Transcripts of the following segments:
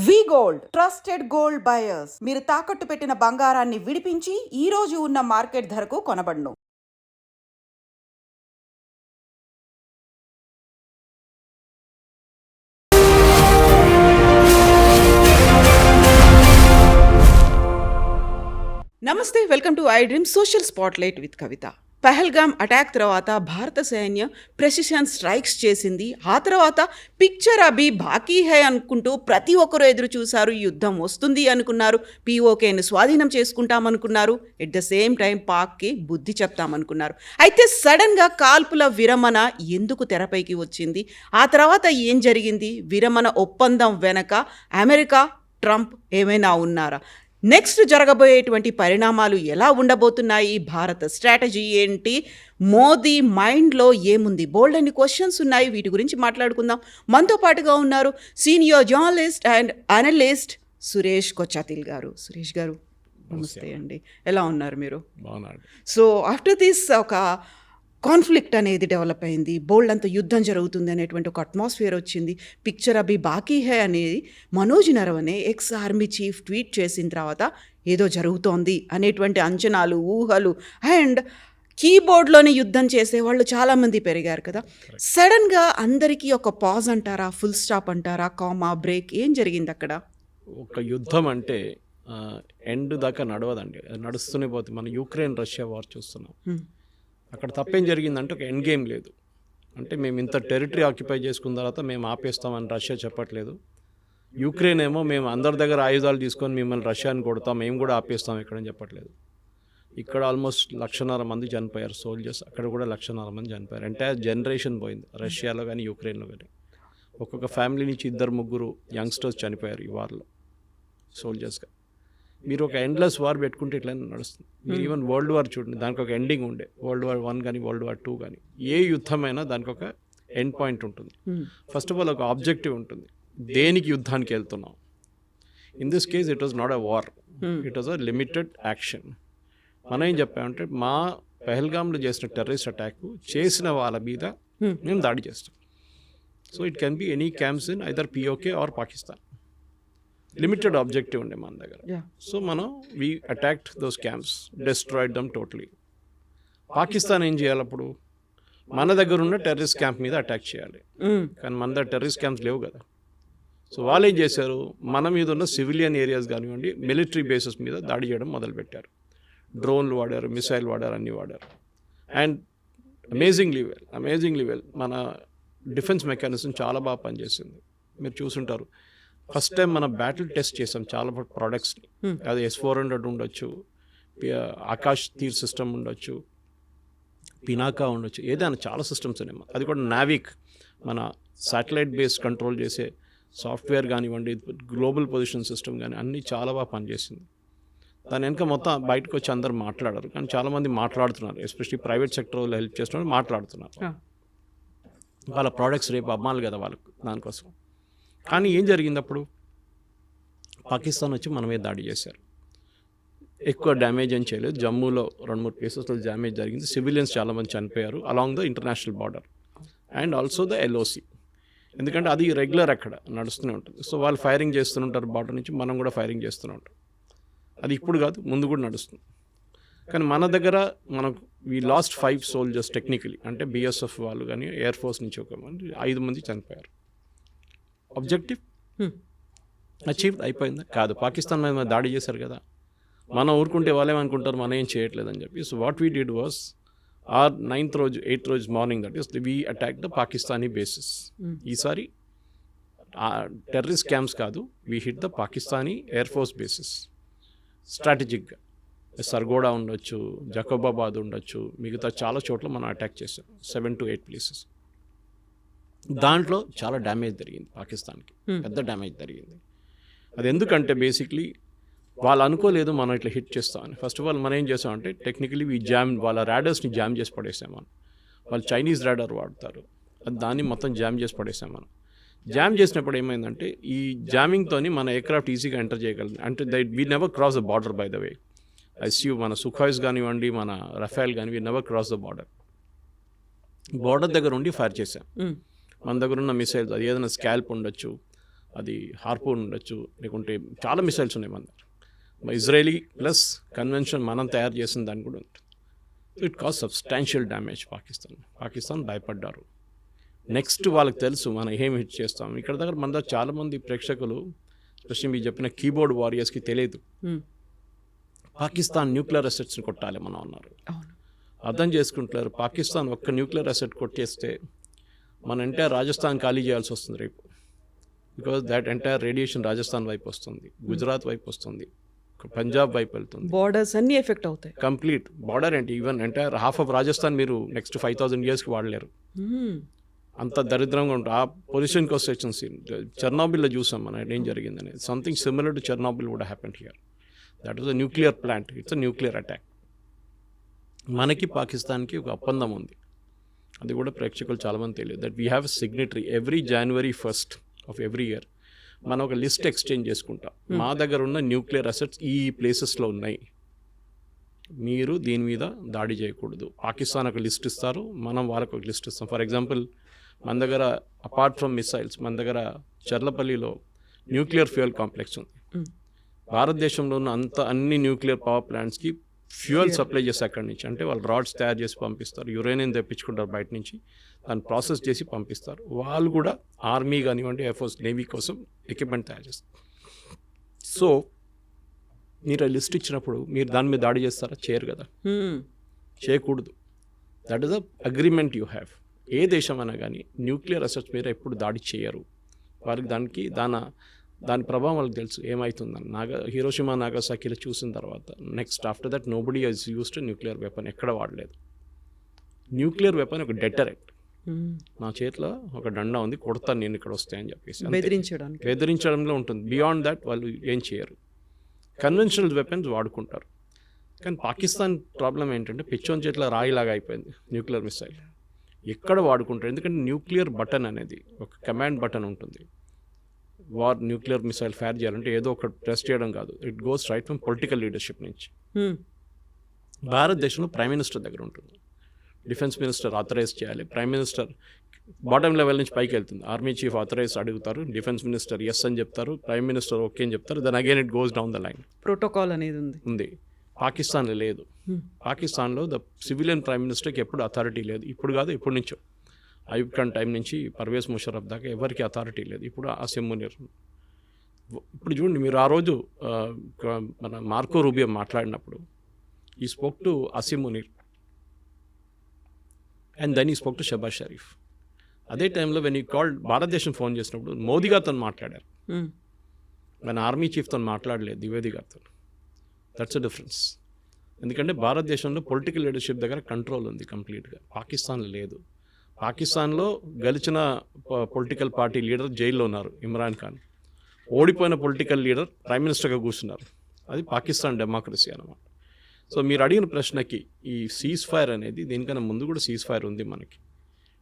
వి gold trusted gold buyers. మీరు తాకట్టు పెట్టిన బంగారాన్ని విడిపించి ఈ రోజు ఉన్న మార్కెట్ ధరకు కొనబడును. నమస్తే, welcome to I dream social spotlight with Kavitha. Pahalgam attack తర్వాత భారత సైన్యం ప్రెసిషన్ స్ట్రైక్స్ చేసింది. ఆ తర్వాత పిక్చర్ అభి బాకీ హై అనుకుంటూ ప్రతి ఒక్కరూ ఎదురు చూశారు. యుద్ధం వస్తుంది అనుకున్నారు, పీఓకేని స్వాధీనం చేసుకుంటామనుకున్నారు, ఎట్ ద సేమ్ టైం పాక్కి బుద్ధి చెప్తామనుకున్నారు. అయితే సడన్గా కాల్పుల విరమణ ఎందుకు తెరపైకి వచ్చింది? ఆ తర్వాత ఏం జరిగింది? విరమణ ఒప్పందం వెనక అమెరికా, ట్రంప్ ఏమైనా ఉన్నారా? నెక్స్ట్ జరగబోయేటువంటి పరిణామాలు ఎలా ఉండబోతున్నాయి? భారత స్ట్రాటజీ ఏంటి? మోదీ మైండ్లో ఏముంది? బోల్డ్ అన్ని క్వశ్చన్స్ ఉన్నాయి. వీటి గురించి మాట్లాడుకుందాం. మనతో పాటుగా ఉన్నారు senior journalist and analyst Suresh Kochattil గారు. సురేష్ గారు నమస్తే అండి, ఎలా ఉన్నారు మీరు? సో ఆఫ్టర్ దిస్ ఒక కాన్ఫ్లిక్ట్ అనేది డెవలప్ అయింది, బోల్డ్ అంత యుద్ధం జరుగుతుంది అనేటువంటి ఒక అట్మాస్ఫియర్ వచ్చింది. పిక్చర్ అభి బాకీ హై అనేది Manoj Naravane ex army chief tweet చేసిన తర్వాత ఏదో జరుగుతోంది అనేటువంటి అంచనాలు, ఊహలు అండ్ కీబోర్డ్లోనే యుద్ధం చేసేవాళ్ళు చాలామంది పెరిగారు కదా. సడన్గా అందరికీ ఒక పాజ్ అంటారా, ఫుల్ స్టాప్ అంటారా, కామా, బ్రేక్, ఏం జరిగింది అక్కడ? ఒక యుద్ధం అంటే ఎండ్ దాకా నడవదండి, నడుస్తూనే పోతుంది. మనం యుక్రెయిన్ రష్యా వార్ చూస్తున్నాం. అక్కడ తప్పేం జరిగిందంటే ఒక ఎండ్ గేమ్ లేదు. అంటే మేము ఇంత టెరిటరీ ఆక్యుపై చేసుకున్న తర్వాత మేము ఆపేస్తామని రష్యా చెప్పట్లేదు. యుక్రెయిన్ ఏమో మేము అందరి దగ్గర ఆయుధాలు తీసుకొని మిమ్మల్ని రష్యాని కొడతాం, మేము కూడా ఆపేస్తాం ఎక్కడని చెప్పట్లేదు. ఇక్కడ ఆల్మోస్ట్ 1,500,000 మంది చనిపోయారు సోల్జర్స్, అక్కడ కూడా 1,500,000 మంది చనిపోయారు. ఎంటైర్ జనరేషన్ పోయింది రష్యాలో కానీ యుక్రెయిన్లో కానీ. ఒక్కొక్క ఫ్యామిలీ నుంచి 2-3 యంగ్స్టర్స్ చనిపోయారు ఈ వార్లో సోల్జర్స్గా. మీరు ఒక ఎండ్లెస్ వార్ పెట్టుకుంటే ఇట్లా నడుస్తుంది. మీరు ఈవెన్ వరల్డ్ వార్ చూడండి, దానికి ఒక ఎండింగ్ ఉండే. వరల్డ్ వార్ 1 కానీ వరల్డ్ వార్ 2 కానీ ఏ యుద్ధమైనా దానికి ఒక ఎండ్ పాయింట్ ఉంటుంది. ఫస్ట్ ఆఫ్ ఆల్ ఒక ఆబ్జెక్టివ్ ఉంటుంది, దేనికి యుద్ధానికి వెళ్తున్నాం. In this case it was not a war, it was a limited action. మనం ఏం చెప్పామంటే మా పహల్గామ్లో చేసిన టెర్రరిస్ట్ అటాక్ చేసిన వాళ్ళ మీద మేము దాడి చేస్తాం. So it can be any camps in either PoK or Pakistan. Limited objective ఉండే మన దగ్గర. సో మనం we attacked those camps, destroyed them totally. Pakistan ఏం చేయాలి అప్పుడు? మన దగ్గర ఉన్న టెర్రరిస్ట్ క్యాంప్ మీద అటాక్ చేయాలి, కానీ మన దగ్గర టెర్రరిస్ట్ క్యాంప్స్ లేవు కదా. సో వాళ్ళు ఏం చేశారు, మన మీద ఉన్న సివిలియన్ ఏరియాస్ కానివ్వండి, మిలిటరీ బేసెస్ మీద దాడి చేయడం మొదలుపెట్టారు. డ్రోన్లు వాడారు, మిసైల్ వాడారు, అన్నీ వాడారు. అండ్ అమేజింగ్లీ వెల్ మన డిఫెన్స్ మెకానిజం చాలా బాగా పనిచేసింది. మీరు చూసుంటారు, ఫస్ట్ టైం మనం బ్యాటిల్ టెస్ట్ చేసాం చాలా ప్రోడక్ట్స్ని. అది S-400 ఉండొచ్చు, ఆకాష్ తీర్ సిస్టమ్ ఉండొచ్చు, పినాకా ఉండొచ్చు, ఏదైనా చాలా సిస్టమ్స్ ఉన్నాయి. అది కూడా నావిక్, మన శాటిలైట్ బేస్ కంట్రోల్ చేసే సాఫ్ట్వేర్ కానివ్వండి, గ్లోబల్ పొజిషన్ సిస్టమ్ కానీ అన్నీ చాలా బాగా పనిచేసింది. దాని వెనుక మొత్తం బయటకు వచ్చి అందరు మాట్లాడారు, కానీ చాలామంది మాట్లాడుతున్నారు, ఎస్పెషల్లీ ప్రైవేట్ సెక్టర్ వాళ్ళు హెల్ప్ చేస్తున్నారు, మాట్లాడుతున్నారు. వాళ్ళ ప్రోడక్ట్స్ రేపు అమ్మాలి కదా వాళ్ళకు, దానికోసం. కానీ ఏం జరిగింది అప్పుడు? పాకిస్తాన్ వచ్చి మన మీద దాడి చేశారు. ఎక్కువ డ్యామేజ్ అని చేయలేదు, జమ్మూలో 2-3 ప్లేసెస్లో డ్యామేజ్ జరిగింది. సివిలియన్స్ చాలామంది చనిపోయారు along the international border and also the LOC. ఎందుకంటే అది రెగ్యులర్ అక్కడ నడుస్తూనే ఉంటుంది. సో వాళ్ళు ఫైరింగ్ చేస్తుంటారు బార్డర్ నుంచి, మనం కూడా ఫైరింగ్ చేస్తూనే ఉంటాం. అది ఇప్పుడు కాదు, ముందు కూడా నడుస్తుంది. కానీ మన దగ్గర మనకు వీ లాస్ట్ 5 సోల్జర్స్ టెక్నికలీ, అంటే BSF వాళ్ళు కానీ ఎయిర్ ఫోర్స్ నుంచి ఒక 5 మంది చనిపోయారు. ఆబ్జెక్టివ్ అచీవ్ అయిపోయిందా? కాదు. పాకిస్తాన్ మీద దాడి చేశారు కదా, మనం ఊరుకుంటే వాళ్ళేమనుకుంటారు మనం ఏం చేయట్లేదని చెప్పి. So what we did was our 8th రోజు morning, that is we attack the Pakistani bases. ఈసారి టెర్రరిస్ట్ క్యాంప్స్ కాదు, we hit the Pakistani air force bases స్ట్రాటజిక్గా. సర్గోడా ఉండొచ్చు, జకోబాబాద్ ఉండొచ్చు, మిగతా చాలా చోట్ల మనం అటాక్ చేసాం, 7 to 8 ప్లేసెస్. దాంట్లో చాలా డ్యామేజ్ జరిగింది పాకిస్తాన్కి, పెద్ద డ్యామేజ్ జరిగింది. అది ఎందుకంటే బేసిక్లీ వాళ్ళు అనుకోలేదు మనం ఇట్లా హిట్ చేస్తామని. ఫస్ట్ ఆఫ్ ఆల్ మనం ఏం చేసామంటే టెక్నికలీ వాళ్ళ ర్యాడర్స్ని జామ్ చేసి పడేసాం మనం. వాళ్ళు చైనీస్ ర్యాడర్ వాడతారు, అది దాన్ని మొత్తం జామ్ చేసి పడేసాం మనం. జామ్ చేసినప్పుడు ఏమైందంటే ఈ జామింగ్తోని మన ఎయిర్క్రాఫ్ట్ ఈజీగా ఎంటర్ చేయగలిగింది. అంటే we never cross the border by the way. మన సుఖాయిస్ కానివ్వండి, మన రఫేల్ కానీ, we never cross the border దగ్గర ఉండి ఫైర్ చేసాం. మన దగ్గర ఉన్న మిసైల్స్, అది ఏదైనా స్కాల్ప్ ఉండొచ్చు, అది హార్పూన్ ఉండొచ్చు, లేకుంటే చాలా మిసైల్స్ ఉన్నాయి మన దగ్గర. ఇజ్రాయలీ ప్లస్ కన్వెన్షన్ మనం తయారు చేసిన దాని కూడా ఉంటుంది. So it cause substantial damage Pakistan భయపడ్డారు. నెక్స్ట్ వాళ్ళకి తెలుసు మనం ఏం హిట్ చేస్తాం. ఇక్కడ దగ్గర మన దగ్గర చాలామంది ప్రేక్షకులు స్పెషల్లీ మీరు చెప్పిన కీబోర్డ్ వారియర్స్కి తెలియదు పాకిస్తాన్ న్యూక్లియర్ అసెట్స్ని కొట్టాలి మనం అన్నారు. అర్థం చేసుకుంటారు. పాకిస్తాన్ ఒక్క న్యూక్లియర్ అసెట్ కొట్టేస్తే మన ఎంటైర్ రాజస్థాన్ ఖాళీ చేయాల్సి వస్తుంది రేపు. Because that entire radiation Rajasthan వైపు వస్తుంది, గుజరాత్ వైపు వస్తుంది, పంజాబ్ వైపు వెళ్తుంది. బోర్డర్స్ అన్ని ఎఫెక్ట్ అవుతాయి. కంప్లీట్ బార్డర్ ఏంటి, even entire half of Rajasthan మీరు నెక్స్ట్ 5000 yearsకి వాడలేరు. అంత దరిద్రంగా ఉంటుంది. ఆ పొజిషన్కి వస్తే చెర్నోబిల్లో చూసాం మనం ఏం జరిగిందని. Something similar to Chernobyl would happened here. That was a nuclear plant, it's a nuclear attack. మనకి పాకిస్తాన్కి ఒక ఒప్పందం ఉంది, అది కూడా ప్రేక్షకులు చాలామంది తెలియదు. That we have signatory every January 1st of every year మనం ఒక లిస్ట్ ఎక్స్చేంజ్ చేసుకుంటాం. మా దగ్గర ఉన్న న్యూక్లియర్ అసెట్స్ ఈ ప్లేసెస్లో ఉన్నాయి, మీరు దీని మీద దాడి చేయకూడదు. పాకిస్తాన్ ఒక లిస్ట్ ఇస్తారు, మనం వాళ్ళకు ఒక లిస్ట్ ఇస్తాం. ఫర్ ఎగ్జాంపుల్ మన దగ్గర అపార్ట్ ఫ్రమ్ మిసైల్స్ మన దగ్గర చర్లపల్లిలో న్యూక్లియర్ ఫ్యూయల్ కాంప్లెక్స్ ఉంది. భారతదేశంలో ఉన్న అన్ని న్యూక్లియర్ పవర్ ప్లాంట్స్కి ఫ్యూయల్ సప్లై చేసి అక్కడి నుంచి, అంటే వాళ్ళు రాడ్స్ తయారు చేసి పంపిస్తారు, యురేనియం తెప్పించుకుంటారు బయట నుంచి, దాన్ని ప్రాసెస్ చేసి పంపిస్తారు. వాళ్ళు కూడా ఆర్మీ కానివ్వండి, ఎయిర్ఫోర్స్, నేవీ కోసం ఎక్విప్మెంట్ తయారు చేస్తారు. సో మీరు ఆ లిస్ట్ ఇచ్చినప్పుడు మీరు దాని మీద దాడి చేస్తారా? చేయరు కదా, చేయకూడదు. That is a agreement you have. ఏ దేశం అయినా కానీ న్యూక్లియర్ అసెట్స్ మీద ఎప్పుడు దాడి చేయరు. వారికి దాని ప్రభావం వాళ్ళకి తెలుసు ఏమవుతుందని. హిరోషిమా నాగసాకిలో చూసిన తర్వాత next after that nobody has used nuclear weapon, ఎక్కడ వాడలేదు. న్యూక్లియర్ వెపన్ ఒక డెటరెంట్. నా చేతిలో ఒక డండా ఉంది, కొడతాను నేను ఇక్కడ వస్తాయని చెప్పేసి బెదిరించడంలో ఉంటుంది. బియాండ్ దట్ వాళ్ళు ఏం చేయరు. కన్వెన్షనల్ వెపన్స్ వాడుకుంటారు. కానీ పాకిస్తాన్ ప్రాబ్లం ఏంటంటే పిచ్చోన్ చేతిలో రాయిలాగా అయిపోయింది న్యూక్లియర్ మిసైల్. ఎక్కడ వాడుకుంటారు, ఎందుకంటే న్యూక్లియర్ బటన్ అనేది ఒక కమాండ్ బటన్ ఉంటుంది. న్యూక్లియర్ మిసైల్ ఫైర్ చేయాలంటే ఏదో ఒక ప్రెస్ చేయడం కాదు, it goes right from political leadership నుంచి. భారతదేశంలో ప్రైమ్ మినిస్టర్ దగ్గర ఉంటుంది, డిఫెన్స్ మినిస్టర్ ఆథరైజ్ చేయాలి, ప్రైమ్ మినిస్టర్ బాటమ్ లెవెల్ నుంచి పైకి వెళ్తుంది. ఆర్మీ చీఫ్ ఆథరైజ్ అడుగుతారు, డిఫెన్స్ మినిస్టర్ ఎస్ అని చెప్తారు, ప్రైమ్ మినిస్టర్ ఓకే అని చెప్తారు, then again it goes down the line. Protocol అనేది ఉంది. పాకిస్తాన్లో లేదు. పాకిస్తాన్లో ద సివిలియన్ ప్రైమ్ మినిస్టర్కి ఎప్పుడు అథారిటీ లేదు. ఇప్పుడు కాదు, ఎప్పటి నుంచో అయూబ్ ఖాన్ టైం నుంచి పర్వేజ్ ముషర్రఫ్ దాకా ఎవరికి అథారిటీ లేదు. ఇప్పుడు అసిమ్ మునీర్. ఇప్పుడు చూడండి, మీరు ఆ రోజు మన మార్కో రూబియో మాట్లాడినప్పుడు he spoke to Asim Munir and then he spoke to Shahbaz Sharif. అదే టైంలో వెన్ ఈ కాల్డ్ భారతదేశం ఫోన్ చేసినప్పుడు మోదీ గారితో మాట్లాడారు, మన ఆర్మీ చీఫ్తో మాట్లాడలేదు, ద్వివేది గారితో. That's a difference. ఎందుకంటే భారతదేశంలో పొలిటికల్ లీడర్షిప్ దగ్గర కంట్రోల్ ఉంది కంప్లీట్గా, పాకిస్తాన్లో లేదు. పాకిస్తాన్లో గెలిచిన పొలిటికల్ పార్టీ లీడర్ జైల్లో ఉన్నారు, ఇమ్రాన్ ఖాన్. ఓడిపోయిన పొలిటికల్ లీడర్ ప్రైమ్ మినిస్టర్గా కూర్చున్నారు. అది పాకిస్తాన్ డెమోక్రసీ అన్నమాట. సో మీరు అడిగిన ప్రశ్నకి ఈ సీజ్ ఫైర్ అనేది, దీనికన్నా ముందు కూడా సీజ్ ఫైర్ ఉంది మనకి.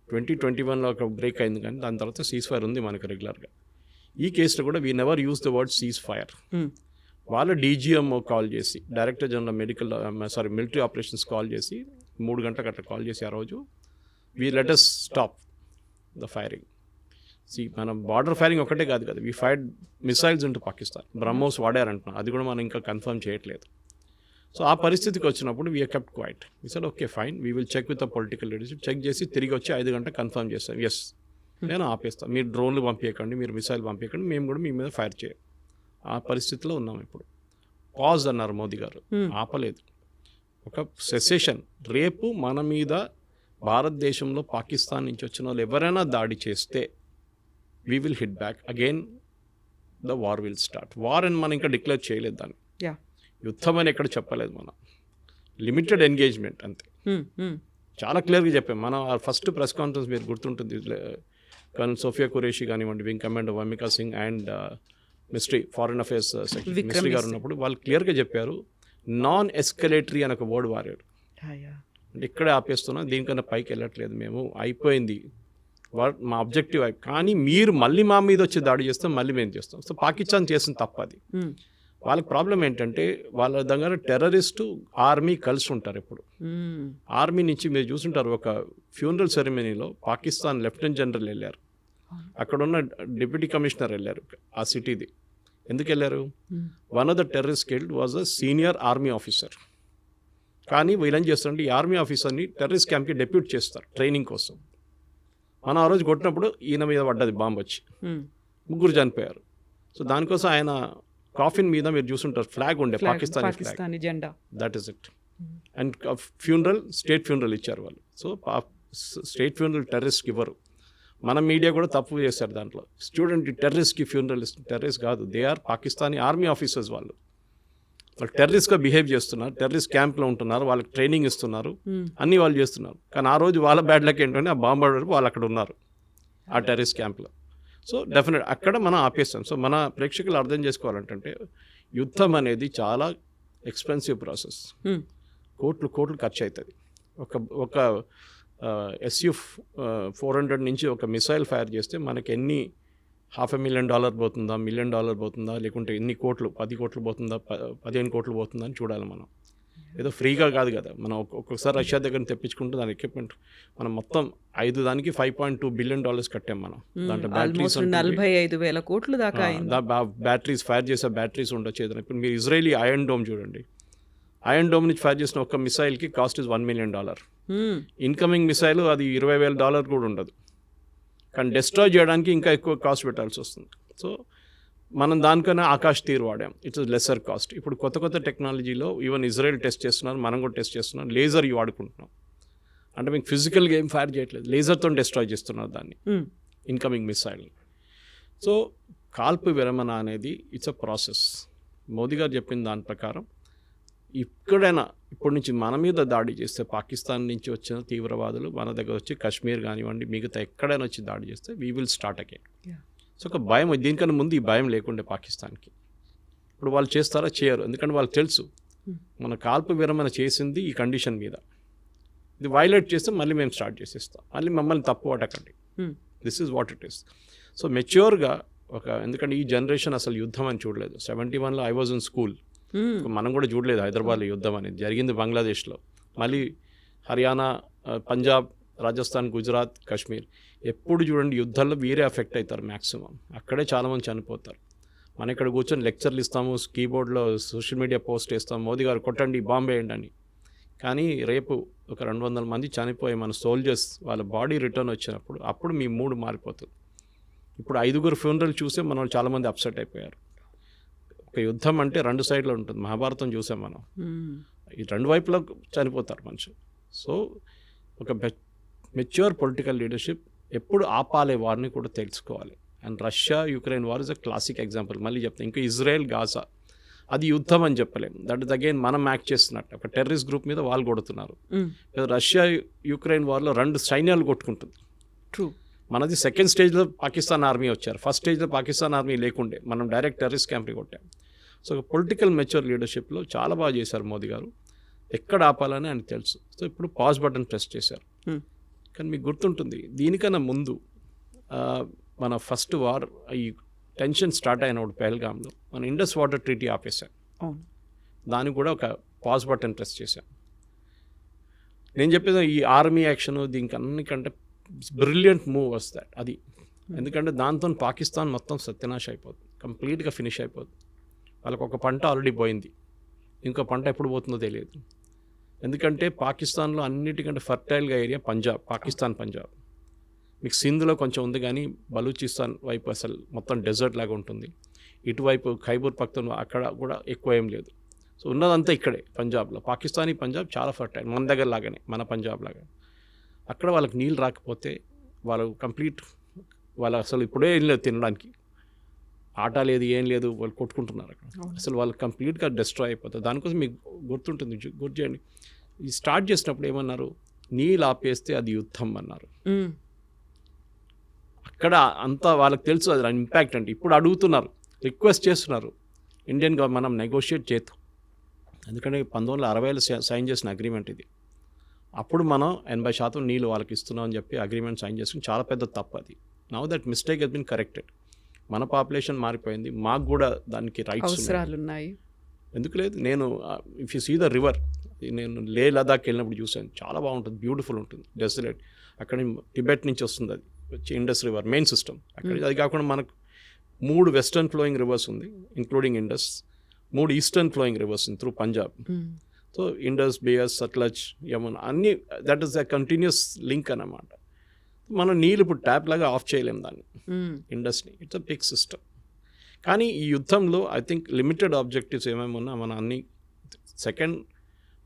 2021లో ఒక బ్రేక్ అయింది, కానీ దాని తర్వాత సీజ్ ఫైర్ ఉంది మనకి రెగ్యులర్గా. ఈ కేసులో కూడా we never use the word ceasefire. వాళ్ళ డీజీఎంఓ కాల్ చేసి, director general military operations call చేసి 3 గంటలకు అట్లా కాల్ చేసి ఆ రోజు we let us stop the firing. మనం బార్డర్ ఫైరింగ్ ఒకటే కాదు కదా, we fired missiles into Pakistan. BrahMos వాడారంటున్నాం, అది కూడా మనం ఇంకా కన్ఫర్మ్ చేయట్లేదు. సో ఆ పరిస్థితికి వచ్చినప్పుడు we kept quiet. We said okay fine, we will check with the political leadership. Check చేసి తిరిగి వచ్చి 5 గంటలకు కన్ఫర్మ్ చేస్తాం, ఎస్ నేను ఆపేస్తాను, మీరు డ్రోన్లు పంపించకండి, మీరు మిసైల్ పంపించకండి, మేము కూడా మీ మీద ఫైర్ చేయం. ఆ పరిస్థితిలో ఉన్నాం ఇప్పుడు. పాజ్ అన్నారు మోదీ గారు, ఆపలేదు. ఒక సెసేషన్. రేపు మన మీద భారతదేశంలో పాకిస్తాన్ నుంచి వచ్చిన వాళ్ళు ఎవరైనా దాడి చేస్తే we will hit back again, the war will start. War అని మనం ఇంకా డిక్లేర్ చేయలేదు దాన్ని, యుద్ధం అని ఎక్కడ చెప్పలేదు. మనం లిమిటెడ్ ఎంగేజ్మెంట్ అంతే, చాలా క్లియర్గా చెప్పాం. మనం ఫస్ట్ ప్రెస్ కాన్ఫరెన్స్ మీరు గుర్తుంటుంది, కర్నల్ సోఫియా ఖురేషి కానివ్వండి, wing commander Vyomika Singh and foreign affairs secretary ministry గారు ఉన్నప్పుడు వాళ్ళు క్లియర్గా చెప్పారు, నాన్ ఎస్కలేటరీ అని ఒక వర్డ్ వాడారు. అంటే ఇక్కడే ఆపేస్తున్నాం, దీనికన్నా పైకి వెళ్ళట్లేదు, మేము అయిపోయింది, మా ఆబ్జెక్టివ్ కానీ మీరు మళ్ళీ మా మీద వచ్చి దాడి చేస్తాం, మళ్ళీ మేము చేస్తాం. సో పాకిస్తాన్ చేసిన తప్పది. వాళ్ళకి ప్రాబ్లం ఏంటంటే వాళ్ళ దగ్గర టెర్రరిస్టు ఆర్మీ కలిసి ఉంటారు ఎప్పుడు. ఆర్మీ నుంచి మీరు చూసుంటారు, ఒక ఫ్యూనరల్ సెరమనీలో పాకిస్తాన్ లెఫ్టినెంట్ జనరల్ వెళ్ళారు, అక్కడ ఉన్న డిప్యూటీ కమిషనర్ వెళ్ళారు ఆ సిటీది. ఎందుకు వెళ్ళారు? One of the terrorist killed was a senior army officer. కానీ వీళ్ళేం చేస్తారంటే ఈ ఆర్మీ ఆఫీసర్ని టెర్రరిస్ట్ క్యాంప్కి డెప్యూట్ చేస్తారు ట్రైనింగ్ కోసం. మనం ఆ రోజు కొట్టినప్పుడు ఈయన మీద పడ్డది బాంబు వచ్చి, 3 చనిపోయారు. సో దానికోసం ఆయన కాఫిన్ మీద మీరు చూసుంటారు ఫ్లాగ్ ఉండే, పాకిస్తానీ జెండా. That is it. And funeral, state funeral ఇచ్చారు వాళ్ళు. సో స్టేట్ ఫ్యూనరల్ టెర్రరిస్ట్కి ఇవ్వరు. మన మీడియా కూడా తప్పు చేశారు దాంట్లో. స్టూడెంట్ టెర్రరిస్ట్కి ఫ్యూనరల్ ఇస్తుంది. టెర్రరిస్ట్ కాదు, they are Pakistani army officers. వాళ్ళు టెర్రరిస్ట్గా బిహేవ్ చేస్తున్నారు, టెర్రరిస్ట్ క్యాంప్లో ఉంటున్నారు, వాళ్ళకి ట్రైనింగ్ ఇస్తున్నారు, అన్నీ వాళ్ళు చేస్తున్నారు. కానీ ఆ రోజు వాళ్ళ బ్యాడ్ లక్ ఏంటంటే ఆ బాంబ్ వాళ్ళు అక్కడ ఉన్నారు ఆ టెర్రరిస్ట్ క్యాంప్లో. సో డెఫినెట్ అక్కడ మనం ఆపేస్తాం. సో మన ప్రేక్షకులు అర్థం చేసుకోవాలంటే యుద్ధం అనేది చాలా ఎక్స్పెన్సివ్ ప్రాసెస్. కోట్లు ఖర్చు అవుతుంది. ఒక SU-400 నుంచి ఒక మిసైల్ ఫైర్ చేస్తే మనకి ఎన్ని $500,000 పోతుందా, $1 million పోతుందా, లేకుంటే ఎన్ని కోట్లు, 10 కోట్లు పోతుందా, 15 కోట్లు పోతుందా అని చూడాలి. మనం ఏదో ఫ్రీగా కాదు కదా. మనం ఒక్కొక్కసారి రష్యా దగ్గర తెప్పించుకుంటే దాని ఎక్విప్మెంట్ మనం మొత్తం 5 దానికి $5.2 billion కట్టాం మనం. దాంట్లో బ్యాటరీస్ 45,000 కోట్లు దాకా బ్యాటరీస్, ఫైర్ చేసే బ్యాటరీస్ ఉండొచ్చు ఏదైనా. ఇప్పుడు మీరు ఇజ్రాయలీ ఐరన్ డోమ్ చూడండి. ఐరన్ డోమ్ నుంచి ఫైర్ చేసిన ఒక మిసైల్కి cost is $1 million. Incoming missile అది $20,000 కూడా ఉండదు. కానీ డిస్ట్రాయ్ చేయడానికి ఇంకా ఎక్కువ కాస్ట్ పెట్టాల్సి వస్తుంది. సో మనం దానికన్నా ఆకాష్ తీర్ వాడాం. It's lesser cost. ఇప్పుడు కొత్త టెక్నాలజీలో ఈవెన్ ఇజ్రాయెల్ టెస్ట్ చేస్తున్నారు, మనం కూడా టెస్ట్ చేస్తున్నాం. లేజర్ వాడుకుంటున్నాం. అంటే మీకు ఫిజికల్గా ఏం ఫైర్ చేయట్లేదు, లేజర్తో డిస్ట్రాయ్ చేస్తున్నారు దాన్ని, ఇన్కమింగ్ మిసైల్. సో కాల్పు విరమణ అనేది ఇట్స్ అ ప్రాసెస్. మోదీ గారు చెప్పిన దాని ప్రకారం ఇక్కడైనా ఇప్పటి నుంచి మన మీద దాడి చేస్తే, పాకిస్తాన్ నుంచి వచ్చిన తీవ్రవాదులు మన దగ్గర వచ్చి కాశ్మీర్ కానివ్వండి మిగతా ఎక్కడైనా వచ్చి దాడి చేస్తే we will start again. So ఒక భయం, దీనికన్నా ముందు ఈ భయం లేకుండే పాకిస్తాన్కి. ఇప్పుడు వాళ్ళు చేస్తారా? చేయరు. ఎందుకంటే వాళ్ళకి తెలుసు మన కాల్పు విరమణ చేసింది ఈ కండిషన్ మీద. ఇది వైలేట్ చేస్తే మళ్ళీ మేము స్టార్ట్ చేసేస్తాం, మళ్ళీ మమ్మల్ని తప్పు పట్టకండి. This is what it is. So మెచ్యూర్గా ఎందుకంటే ఈ జనరేషన్ అసలు యుద్ధం అని చూడలేదు. 71లో ఐ వాజ్ ఇన్ స్కూల్. మనం కూడా చూడలేదు హైదరాబాద్లో యుద్ధం అనేది. జరిగింది బంగ్లాదేశ్లో, మళ్ళీ హర్యానా, పంజాబ్, రాజస్థాన్, గుజరాత్, కాశ్మీర్. ఎప్పుడు చూడండి యుద్ధాల్లో వీరే ఎఫెక్ట్ అవుతారు మ్యాక్సిమం. అక్కడే చాలామంది చనిపోతారు. మనం ఇక్కడ కూర్చొని లెక్చర్లు ఇస్తాము, కీబోర్డ్లో సోషల్ మీడియా పోస్ట్ చేస్తాం, మోదీ గారు కొట్టండి, బాంబు వేయండి అని. కానీ రేపు ఒక 200 మంది చనిపోయి మన సోల్జర్స్ వాళ్ళ బాడీ రిటర్న్ వచ్చినప్పుడు అప్పుడు మీ మూడు మారిపోతుంది. ఇప్పుడు 5 ఫ్యూనరల్ చూసే మనం చాలామంది అప్సెట్ అయిపోయారు. ఒక యుద్ధం అంటే 2 సైడ్లో ఉంటుంది. మహాభారతం చూసాం మనం, ఈ 2 వైపులో చనిపోతారు మనుషులు. సో ఒక మెచ్యూర్ పొలిటికల్ లీడర్షిప్ ఎప్పుడు ఆపాలే వారిని కూడా తెలుసుకోవాలి. And Russia Ukraine war is a classic example. మళ్ళీ చెప్తాను, ఇంకా ఇజ్రాయెల్ గాజా అది యుద్ధం అని చెప్పలేము. దట్ ఇస్ అగైన్ మనం యాక్ట్ చేస్తున్నట్టు. ఒక టెర్రరిస్ట్ గ్రూప్ మీద వాళ్ళు కొడుతున్నారు. రష్యా యుక్రెయిన్ వార్లో 2 సైన్యాలు కొట్టుకుంటుంది. ట్రూ. మనది సెకండ్ స్టేజ్లో పాకిస్తాన్ ఆర్మీ వచ్చారు, ఫస్ట్ స్టేజ్లో పాకిస్తాన్ ఆర్మీ లేకుండే మనం డైరెక్ట్ టెర్రరిస్ట్ క్యాంప్ని కొట్టాం. సో పొలిటికల్ మెచ్యూర్ లీడర్షిప్లో చాలా బాగా చేశారు మోదీ గారు. ఎక్కడ ఆపాలని ఆయనకు తెలుసు. సో ఇప్పుడు పాజ్ బటన్ ప్రెస్ చేశారు. కానీ మీకు గుర్తుంటుంది, దీనికన్నా ముందు మన ఫస్ట్ వార్ ఈ టెన్షన్ స్టార్ట్ అయినప్పుడు పెహల్గామ్లో మన ఇండస్ వాటర్ ట్రీటీ ఆపేశాం. దానికి కూడా ఒక పాజ్ బటన్ ప్రెస్ చేశాం. నేను చెప్పేది ఈ ఆర్మీ యాక్షన్ దీనికి అన్నికంటే బ్రిలియంట్ మూవ్ వాస్ దట్. అది ఎందుకంటే దాంతో పాకిస్తాన్ మొత్తం సత్యనాశ అయిపోతుంది, కంప్లీట్గా ఫినిష్ అయిపోతుంది. వాళ్ళకు ఒక పంట ఆల్రెడీ పోయింది, ఇంకో పంట ఎప్పుడు పోతుందో తెలియదు. ఎందుకంటే పాకిస్తాన్లో అన్నిటికంటే ఫర్టైల్గా ఏరియా పంజాబ్, పాకిస్తాన్ పంజాబ్. మీకు సింధ్లో కొంచెం ఉంది, కానీ బలూచిస్తాన్ వైపు అసలు మొత్తం డెజర్ట్ లాగా ఉంటుంది. ఇటువైపు ఖైబర్ పఖ్తూన్ఖ్వా అక్కడ కూడా ఎక్కువ ఏం లేదు. సో ఉన్నదంతా ఇక్కడే పంజాబ్లో. పాకిస్తానీ పంజాబ్ చాలా ఫర్టైల్, మన దగ్గర లాగానే, మన పంజాబ్ లాగా. అక్కడ వాళ్ళకి నీళ్ళు రాకపోతే వాళ్ళు కంప్లీట్, వాళ్ళు అసలు ఇప్పుడే ఏం లేదు తినడానికి, ఆట లేదు, ఏం లేదు, వాళ్ళు కొట్టుకుంటున్నారు అక్కడ. అసలు వాళ్ళు కంప్లీట్గా డిస్ట్రాయ్ అయిపోతారు. దానికోసం మీకు గుర్తుంటుంది, గుర్తు చేయండి, ఈ స్టార్ట్ చేసినప్పుడు ఏమన్నారు, నీళ్ళు ఆపేస్తే అది యుద్ధం అన్నారు. అక్కడ అంతా వాళ్ళకి తెలుసు అది ఇంపాక్ట్ అంటే. ఇప్పుడు అడుగుతున్నారు, రిక్వెస్ట్ చేస్తున్నారు ఇండియన్ గవర్నమెంట్ మనం నెగోషియేట్ చేద్దాం. ఎందుకంటే 1960లో సైన్ చేసిన అగ్రిమెంట్ ఇది. అప్పుడు మనం 80% నీళ్ళు వాళ్ళకి ఇస్తున్నాం అని చెప్పి అగ్రిమెంట్ సైన్ చేసుకుని చాలా పెద్ద తప్పు అది. Now that mistake has been corrected. మన పాపులేషన్ మారిపోయింది, మాకు కూడా దానికి రైట్స్ ఉన్నాయి. ఎందుకు లేదు? నేను if you see the river, నేను లే లదాఖ్ వెళ్ళినప్పుడు చూశాను, చాలా బాగుంటుంది, బ్యూటిఫుల్ ఉంటుంది, డెసలేట్. అక్కడ టిబెట్ నుంచి వస్తుంది, అది వచ్చి ఇండస్ రివర్ మెయిన్ సిస్టమ్ అక్కడ. అది కాకుండా మనకు 3 వెస్టర్న్ ఫ్లోయింగ్ రివర్స్ ఉంది including Indus, 3 eastern flowing rivers through Punjab. So Indus, Beas, Sutlej, Yamuna అన్నీ that is the continuous link అన్నమాట. మనం నీళ్ళు ఇప్పుడు ట్యాప్ లాగా ఆఫ్ చేయలేము దాన్ని ఇండస్ని. It's a big system. కానీ ఈ యుద్ధంలో ఐ థింక్ లిమిటెడ్ ఆబ్జెక్టివ్స్ ఏమేమి ఉన్నా మన అన్ని సెకండ్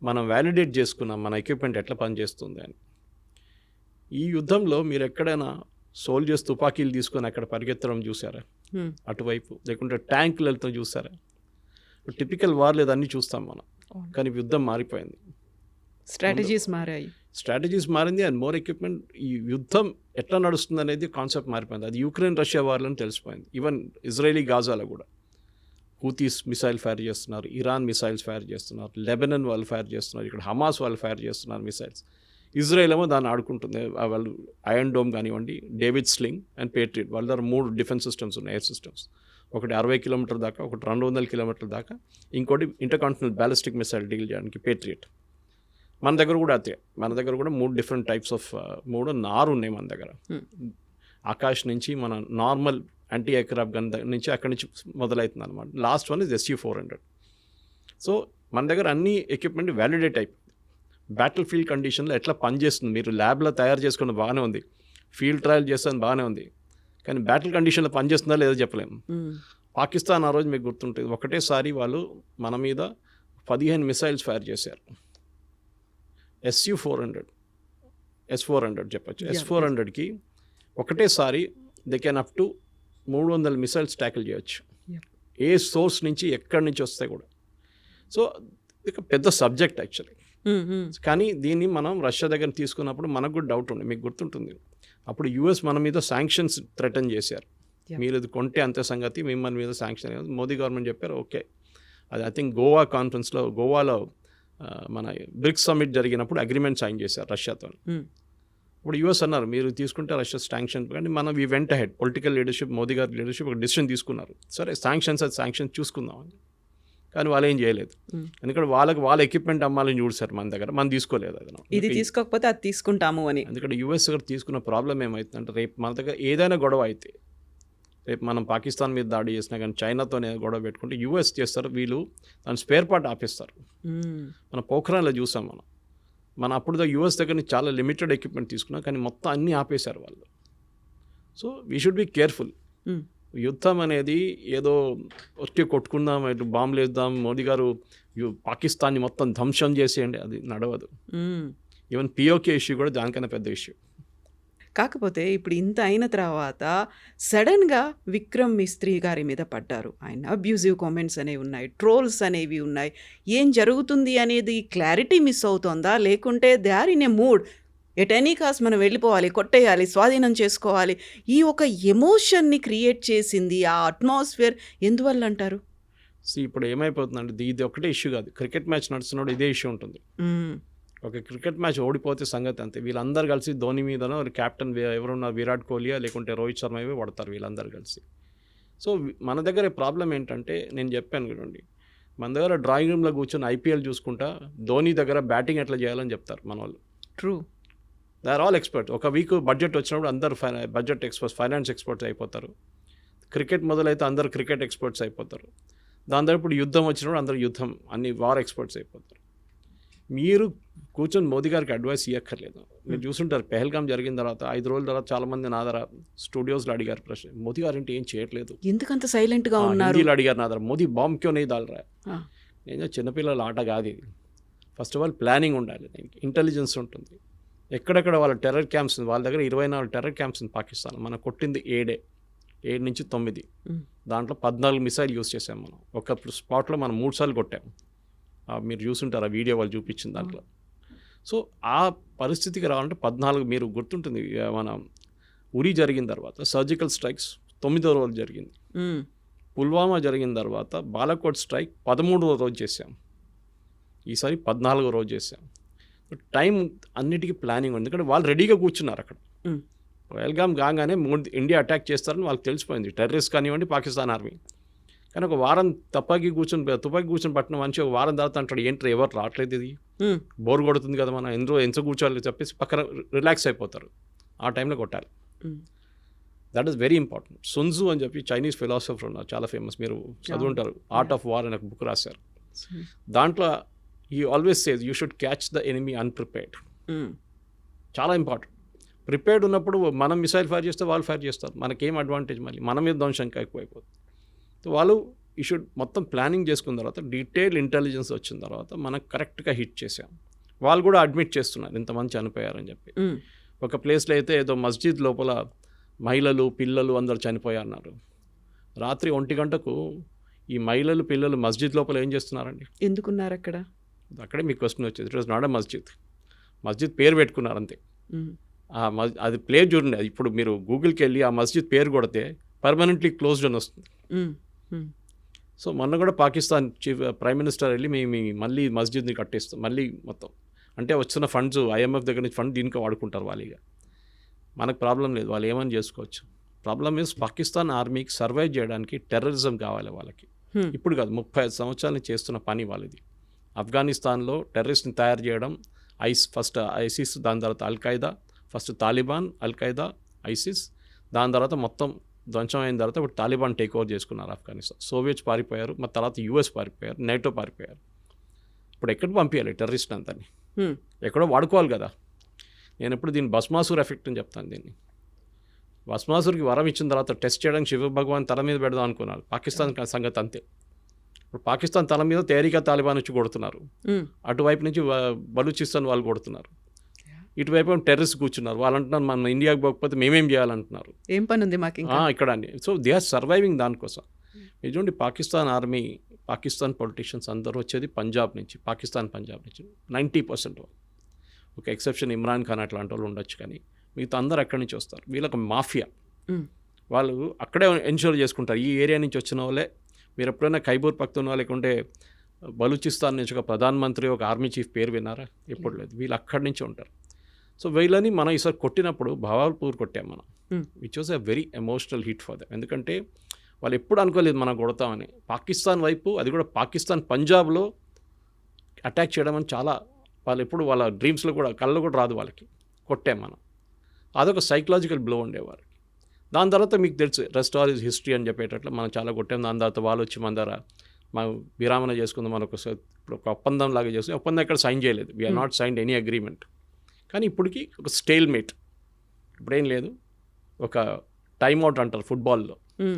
మనం వ్యాలిడేట్ చేసుకున్నాం మన ఎక్విప్మెంట్ ఎట్లా పనిచేస్తుంది అని. ఈ యుద్ధంలో మీరు ఎక్కడైనా సోల్జర్స్ తుపాకీలు తీసుకొని అక్కడ పరిగెత్తడం చూసారా అటువైపు, లేకుంటే ట్యాంకులు వెళ్తాం చూసారా? టిపికల్ వార్ లేదన్నీ చూస్తాం మనం, కానీ యుద్ధం మారిపోయింది, స్ట్రాటజీస్ మారాయి, స్ట్రాటజీస్ మారింది అండ్ మోర్ ఎక్విప్మెంట్. ఈ యుద్ధం ఎట్లా నడుస్తుంది అనేది కాన్సెప్ట్ మారిపోయింది. అది యుక్రెయిన్ రష్యా వార్లో తెలిసిపోయింది. ఈవెన్ ఇజ్రాయలీ గాజాలో కూడా హూతీస్ మిసైల్ ఫైర్ చేస్తున్నారు, ఇరాన్ మిసైల్స్ ఫైర్ చేస్తున్నారు, లెబనన్ వాళ్ళు ఫైర్ చేస్తున్నారు, ఇక్కడ హమాస్ వాళ్ళు ఫైర్ చేస్తున్నారు మిసైల్స్. ఇజ్రాయెల్ ఏమో దాన్ని ఆడుకుంటుంది. వాళ్ళు ఐరన్ డోమ్ కానివ్వండి, డేవిడ్ స్లింగ్ అండ్ పేట్రియట్ వాళ్ళ దగ్గర 3 డిఫెన్స్ సిస్టమ్స్ ఉన్నాయి, ఎయిర్ సిస్టమ్స్. ఒకటి 60 కిలోమీటర్ దాకా, ఒకటి 200 కిలోమీటర్ల దాకా, ఇంకోటి ఇంటర్కాంటినెంటల్ బ్యాలిస్టిక్ మిసైల్ డీల్ చేయడానికి పేట్రియట్. మన దగ్గర కూడా అదే, మన దగ్గర కూడా 3 డిఫరెంట్ టైప్స్ ఆఫ్ 4 ఉన్నాయి మన దగ్గర. ఆకాష్ నుంచి మన నార్మల్ యాంటీ ఎయిర్క్రాఫ్ట్ గన్ నుంచి అక్కడి నుంచి మొదలవుతుంది అనమాట. Last one is SU-400. So మన దగ్గర అన్ని ఎక్విప్మెంట్ వ్యాలిడేట్ అయిపోయింది. బ్యాటిల్ ఫీల్డ్ కండిషన్లో ఎట్లా పనిచేస్తుంది, మీరు ల్యాబ్లో తయారు చేసుకున్న బాగానే ఉంది, ఫీల్డ్ ట్రయల్ చేస్తుంది బాగానే ఉంది, కానీ బ్యాటిల్ కండిషన్లో పనిచేస్తుందా లేదో చెప్పలేము. పాకిస్తాన్ ఆ రోజు మీకు గుర్తుంటుంది, ఒకటేసారి వాళ్ళు మన మీద 15 మిసైల్స్ ఫైర్ చేశారు. S400 చెప్పచ్చు. S400కి ఒకటేసారి they can up to 300 missiles tackle చేయొచ్చు, ఏ సోర్స్ నుంచి ఎక్కడి నుంచి వస్తాయి కూడా. సో ఇది పెద్ద సబ్జెక్ట్ యాక్చువల్లీ. కానీ దీన్ని మనం రష్యా దగ్గర తీసుకున్నప్పుడు మనకు కూడా డౌట్ ఉంది, మీకు గుర్తుంటుంది, అప్పుడు US మన మీద శాంక్షన్స్ థ్రెటన్ చేశారు. మీరు ఇది కొంటే అంతే సంగతి, మిమ్మల్ని మీద శాంక్షన్. మోదీ గవర్నమెంట్ చెప్పారు ఓకే. అది ఐ థింక్ గోవా కాన్ఫరెన్స్లో, గోవాలో మన బ్రిక్స్ సమ్మిట్ జరిగినప్పుడు అగ్రిమెంట్ సైన్ చేశారు రష్యాతో. ఇప్పుడు US అన్నారు మీరు తీసుకుంటే రష్యా శాంక్షన్, కానీ మనం we went head political leadership, Modi గారి లీడర్షిప్ ఒక డిసిషన్ తీసుకున్నారు, సరే శాంక్షన్స్ అది శాంక్షన్ చూసుకుందాం అని. కానీ వాళ్ళు ఏం చేయలేదు, ఎందుకంటే వాళ్ళ ఎక్విప్మెంట్ అమ్మాలని చూసారు మన దగ్గర, మనం తీసుకోలేదు. అది ఇది తీసుకోకపోతే అది తీసుకుంటాము అని. ఎందుకంటే US దగ్గర తీసుకున్న ప్రాబ్లం ఏమవుతుందంటే, రేపు మన దగ్గర ఏదైనా గొడవ అయితే, రేపు మనం పాకిస్తాన్ మీద దాడి చేసినా కానీ చైనాతోనే గొడవ పెట్టుకుంటే US చేస్తారు, వీళ్ళు దాని స్పేర్ పార్ట్ ఆపేస్తారు. మన పోఖ్రాన్లో చూసాం మన అప్పుడు US దగ్గర నుంచి చాలా లిమిటెడ్ ఎక్విప్మెంట్ తీసుకున్నాం, కానీ మొత్తం అన్నీ ఆపేశారు వాళ్ళు. So we should be careful. యుద్ధం అనేది ఏదో వచ్చి కొట్టుకుందాం, ఇటు బాంబులు వేద్దాం, మోదీ గారు పాకిస్తాన్ని మొత్తం ధ్వంసం చేసేయండి, అది నడవదు. ఈవెన్ POK ఇష్యూ కూడా దానికన్నా పెద్ద ఇష్యూ. కాకపోతే ఇప్పుడు ఇంత అయిన తర్వాత సడన్గా విక్రమ్ మిస్త్రీ గారి మీద పడ్డారు. ఆయన అబ్యూజివ్ కామెంట్స్ అనేవి ఉన్నాయి, ట్రోల్స్ అనేవి ఉన్నాయి. ఏం జరుగుతుంది అనేది క్లారిటీ మిస్ అవుతోందా, లేకుంటే they are in a mood, at any cost మనం వెళ్ళిపోవాలి, కొట్టేయాలి, స్వాధీనం చేసుకోవాలి, ఈ ఒక ఎమోషన్ని క్రియేట్ చేసింది ఆ అట్మాస్ఫియర్ ఎందువల్ల అంటారు? ఇప్పుడు ఏమైపోతుందంటే ఇది ఒకటే ఇష్యూ కాదు, క్రికెట్ మ్యాచ్ నడుస్తున్నప్పుడు ఇదే ఇష్యూ ఉంటుంది. ఒక క్రికెట్ మ్యాచ్ ఓడిపోతే సంగతి అంతే, వీళ్ళందరూ కలిసి ధోని మీదనో క్యాప్టెన్ ఎవరున్నా విరాట్ కోహ్లీయా లేకుంటే రోహిత్ శర్మ ఇవే పడతారు వీళ్ళందరూ కలిసి. సో మన దగ్గర ప్రాబ్లం ఏంటంటే, నేను చెప్పాను కదండి, మన దగ్గర డ్రాయింగ్ రూమ్లో కూర్చొని IPL చూసుకుంటా ధోని దగ్గర బ్యాటింగ్ ఎట్లా చేయాలని చెప్తారు మన వాళ్ళు. True, they are all experts. ఒక వీక్ బడ్జెట్ వచ్చినప్పుడు అందరు బడ్జెట్ ఎక్స్పర్ట్స్, ఫైనాన్స్ ఎక్స్పర్ట్స్ అయిపోతారు. క్రికెట్ మొదలైతే అందరు క్రికెట్ ఎక్స్పర్ట్స్ అయిపోతారు. దాని తర్వాత ఇప్పుడు యుద్ధం వచ్చినప్పుడు అందరు యుద్ధం అన్ని వార్ ఎక్స్పర్ట్స్ అయిపోతారు. మీరు కూర్చొని మోదీ గారికి అడ్వైస్ ఇవ్వక్కర్లేదు. మీరు చూసుంటారు పెహల్గామ్ జరిగిన తర్వాత 5 రోజుల తర్వాత చాలామంది నా దగ్గర స్టూడియోస్లో అడిగారు ప్రశ్న, మోదీ గారు అంటే ఏం చేయట్లేదు, ఎందుకంత సైలెంట్గా ఉన్నారు, హిందీలో అడిగారు నా దగ్గర, మోదీ బాంబ్ క్యో नहीं डाल रहा है. నేను చిన్నపిల్లల ఆట కాదు ఇది. ఫస్ట్ ఆఫ్ ఆల్ ప్లానింగ్ ఉండాలి, దీనికి ఇంటెలిజెన్స్ ఉంటుంది. ఎక్కడెక్కడ వాళ్ళ టెర్రర్ క్యాంప్స్, వాళ్ళ దగ్గర 24 టెర్రర్ క్యాంప్స్ ఉంది పాకిస్తాన్. మనం కొట్టింది 7 నుంచి 9, దాంట్లో 14 మిసైల్ యూస్ చేసాం మనం. ఒక స్పాట్లో మనం 3 సార్లు కొట్టాము, మీరు చూసుంటారు ఆ వీడియో వాళ్ళు చూపించిన దాంట్లో. సో ఆ పరిస్థితికి రావాలంటే 14, మీరు గుర్తుంటుంది మన ఉరి జరిగిన తర్వాత సర్జికల్ స్ట్రైక్స్ 9వ రోజు జరిగింది, పుల్వామా జరిగిన తర్వాత బాలాకోట్ స్ట్రైక్ 13వ రోజు చేసాం, ఈసారి 14వ రోజు చేసాం. టైం అన్నిటికీ ప్లానింగ్ ఉంది, ఎందుకంటే వాళ్ళు రెడీగా కూర్చున్నారు అక్కడ. పహల్గామ్ కాగానే ఇండియా అటాక్ చేస్తారని వాళ్ళకి తెలిసిపోయింది, టెర్రరిస్ట్ కానివ్వండి పాకిస్తాన్ ఆర్మీ. కానీ ఒక వారం తుపాకీ కూర్చొని పట్టిన మంచి ఒక వారం తర్వాత అంటాడు ఏంటి ఎవరు రావట్లేదు, ఇది బోర్ కొడుతుంది కదా, మనం ఎంత కూర్చోవాలి చెప్పేసి పక్కన రిలాక్స్ అయిపోతారు. ఆ టైంలో కొట్టాలి. That is very important. Sun Tzu అని చెప్పి చైనీస్ ఫిలాసఫర్ ఉన్నారు, చాలా ఫేమస్, మీరు చదువుంటారు. ఆర్ట్ ఆఫ్ వార్ అని ఒక బుక్ రాశారు. దాంట్లో ఈ always says you should catch the enemy unprepared. చాలా ఇంపార్టెంట్. ప్రిపేర్డ్ ఉన్నప్పుడు మనం మిసైల్ ఫైర్ చేస్తే వాళ్ళు ఫైర్ చేస్తారు, మనకేం అడ్వాంటేజ్? మళ్ళీ మన మీద ధ్వంసం ఎక్కువైపోతుంది. సో వాళ్ళు ఈ షుడ్ మొత్తం ప్లానింగ్ చేసుకున్న తర్వాత, డీటెయిల్ ఇంటెలిజెన్స్ వచ్చిన తర్వాత మనం కరెక్ట్గా హిట్ చేసాం. వాళ్ళు కూడా అడ్మిట్ చేస్తున్నారు ఇంతమంది చనిపోయారని చెప్పి. ఒక ప్లేస్లో అయితే ఏదో మస్జిద్ లోపల మహిళలు పిల్లలు అందరు చనిపోయారన్నారు. రాత్రి 1 గంటకు ఈ మహిళలు పిల్లలు మస్జిద్ లోపల ఏం చేస్తున్నారండి? ఎందుకున్నారు అక్కడ? అక్కడే మీకు క్వశ్చన్ వచ్చేది. ఇట్ వాజ్ నాట్ ఎ మస్జిద్. మస్జిద్ పేరు పెట్టుకున్నారు అంతే. అది ప్లేస్ చూడండి. అది ఇప్పుడు మీరు గూగుల్కి వెళ్ళి ఆ మస్జిద్ పేరు కొడితే పర్మనెంట్లీ క్లోజ్డ్ అని వస్తుంది. సో మొన్న కూడా పాకిస్తాన్ చీఫ్ ప్రైమ్ మినిస్టర్ వెళ్ళి మేము మళ్ళీ మస్జిద్ని కట్టేస్తాం మళ్ళీ మొత్తం. అంటే వచ్చిన ఫండ్స్ IMF దగ్గర నుంచి ఫండ్ దీనికి వాడుకుంటారు వాళ్ళిగా. మనకు ప్రాబ్లం లేదు, వాళ్ళు ఏమని చేసుకోవచ్చు. ప్రాబ్లం ఈజ్ పాకిస్తాన్ ఆర్మీకి సర్వైవ్ చేయడానికి టెర్రరిజం కావాలి వాళ్ళకి. ఇప్పుడు కాదు, 35 సంవత్సరాల నుంచి చేస్తున్న పని వాళ్ళది. ఆఫ్ఘనిస్తాన్లో టెర్రరిస్ట్ని తయారు చేయడం, ఫస్ట్ ఐసిస్, దాని తర్వాత Al-Qaeda, first Taliban, Al-Qaeda, ISIS, దాని తర్వాత మొత్తం ధ్వంసం అయిన తర్వాత ఇప్పుడు తాలిబాన్ టేక్ ఓవర్ చేసుకున్నారు ఆఫ్ఘనిస్తాన్. సోవియట్స్ పారిపోయారు, మరి తర్వాత US పారిపోయారు, NATO పారిపోయారు. ఇప్పుడు ఎక్కడ పంపించాలి టెర్రరిస్ట్ అంతని? ఎక్కడో వాడుకోవాలి కదా. నేను ఎప్పుడు దీన్ని భస్మాసుర్ ఎఫెక్ట్ అని చెప్తాను. దీన్ని భస్మాసుర్కి వరం ఇచ్చిన తర్వాత టెస్ట్ చేయడానికి శివ భగవాన్ తల మీద పెడదాం అనుకున్నారు. పాకిస్తాన్ సంగతి అంతే. ఇప్పుడు పాకిస్తాన్ తల మీద తేరికా తాలిబాన్ వచ్చి కొడుతున్నారు, అటువైపు నుంచి బలూచిస్తాన్ వాళ్ళు కొడుతున్నారు, ఇటువైపు టెర్రరిస్ట్ కూర్చున్నారు. వాళ్ళు అంటున్నారు మన ఇండియాకి పోకపోతే మేమేం చేయాలంటున్నారు. ఏం పని ఉంది మాకు ఇక్కడ అని. సో దే ఆర్ సర్వైవింగ్ దానికోసం. చూడండి, పాకిస్తాన్ ఆర్మీ, పాకిస్తాన్ పొలిటీషియన్స్ అందరూ వచ్చేది పంజాబ్ నుంచి, పంజాబ్ నుంచి 90%. ఒక ఎక్సెప్షన్ ఇమ్రాన్ ఖాన్ అట్లాంటి వాళ్ళు ఉండొచ్చు, కానీ మిగతా అందరూ అక్కడి నుంచి వస్తారు. వీళ్ళకి మాఫియా, వాళ్ళు అక్కడే ఎన్షూర్ చేసుకుంటారు. ఈ ఏరియా నుంచి వచ్చిన వాళ్ళే. మీరు ఎప్పుడైనా ఖైబర్ పఖ్తూన్వా లేకుంటే బలూచిస్తాన్ నుంచి ఒక ప్రధానమంత్రి, ఒక ఆర్మీ చీఫ్ పేరు విన్నారా? ఎప్పుడు లేదు. వీళ్ళు అక్కడి నుంచి ఉంటారు. సో వీళ్ళని మనం ఈసారి కొట్టినప్పుడు భావాల్పూర్ కొట్టాం మనం, which was a very emotional hit for them. ఎందుకంటే వాళ్ళు ఎప్పుడు అనుకోలేదు మనం కొడతామని. పాకిస్తాన్ వైపు, అది కూడా పాకిస్తాన్ పంజాబ్లో అటాక్ చేయడం అని చాలా, వాళ్ళు ఎప్పుడు వాళ్ళ డ్రీమ్స్లో కూడా కళ్ళు కూడా రాదు వాళ్ళకి. కొట్టాం మనం. అదొక సైకలాజికల్ బ్లో ఉండేవారు. దాని తర్వాత మీకు తెలుసు రెస్ట్ ఆల్ ఈజ్ హిస్టరీ అని చెప్పేటట్లు మనం చాలా కొట్టాం. దాని తర్వాత వాళ్ళు వచ్చి మన దగ్గర మనం విరామణ చేసుకుందాం, మనకు ఇప్పుడు ఒక ఒప్పందం లాగా చేసి, ఒప్పందం ఎక్కడ సైన్ చేయలేదు. We are not signed any agreement. కానీ ఇప్పటికీ ఒక స్టేల్మేట్. ఇప్పుడేం లేదు, ఒక టైమ్అవుట్ అంటారు ఫుట్బాల్లో,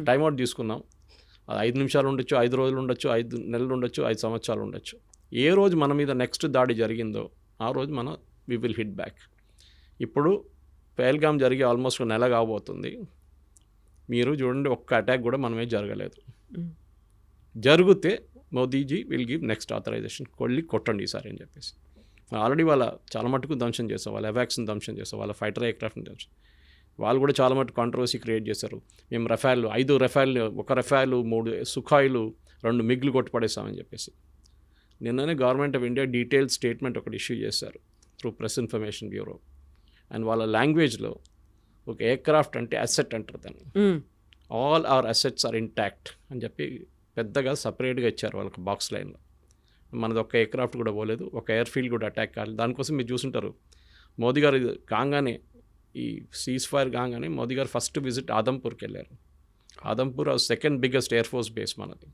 టైమ్అవుట్ తీసుకున్నాం. అది 5 నిమిషాలు ఉండొచ్చు, 5 రోజులు ఉండొచ్చు, 5 నెలలు ఉండొచ్చు, 5 సంవత్సరాలు ఉండొచ్చు. ఏ రోజు మన మీద నెక్స్ట్ దాడి జరిగిందో ఆ రోజు మనం వి విల్ హిట్ బ్యాక్. ఇప్పుడు పహల్గామ్ జరిగి ఆల్మోస్ట్ 1 నెల కాబోతుంది. మీరు చూడండి, ఒక్క అటాక్ కూడా మనమే జరగలేదు. జరిగితే Modiji will give next authorisation, కొట్టండి ఈసారి అని చెప్పేసి. ఆల్రెడీ వాళ్ళ చాలా మటుకు ధ్వంసం చేస్తాం, వాళ్ళ ఎవాక్స్ని ధ్వంసం చేస్తాం, వాళ్ళ ఫైటర్ ఎయిర్క్రాఫ్ట్ని ధ్వంసం. వాళ్ళు కూడా చాలా మటుకు కాంట్రవర్సీ క్రియేట్ చేశారు. మేము రఫాల్ 5 రఫాల్, 1 రఫాల్, 3 సుఖాయిలు, 2 మిగ్లు కొట్టుపడేస్తామని చెప్పేసి. నిన్ననే government of India detailed statement ఒకటి ఇష్యూ చేశారు through press information bureau. And వాళ్ళ లాంగ్వేజ్లో ఒక ఎయిర్క్రాఫ్ట్ అంటే అసెట్ అంటారు దాన్ని. All our assets are intact అని చెప్పి పెద్దగా సపరేట్గా ఇచ్చారు వాళ్ళకి బాక్స్ లైన్లో. మనది ఒక్క ఎయిర్క్రాఫ్ట్ కూడా పోలేదు, ఒక ఎయిర్ఫీల్డ్ కూడా అటాక్ కాలేదు. దానికోసం మీరు చూసుంటారు, మోదీ గారు కాగానే, ఈ సీజ్ ఫైర్ కాగానే మోదీ గారు ఫస్ట్ విజిట్ ఆదంపూర్కి వెళ్ళారు. Adampur second biggest air force base మనది.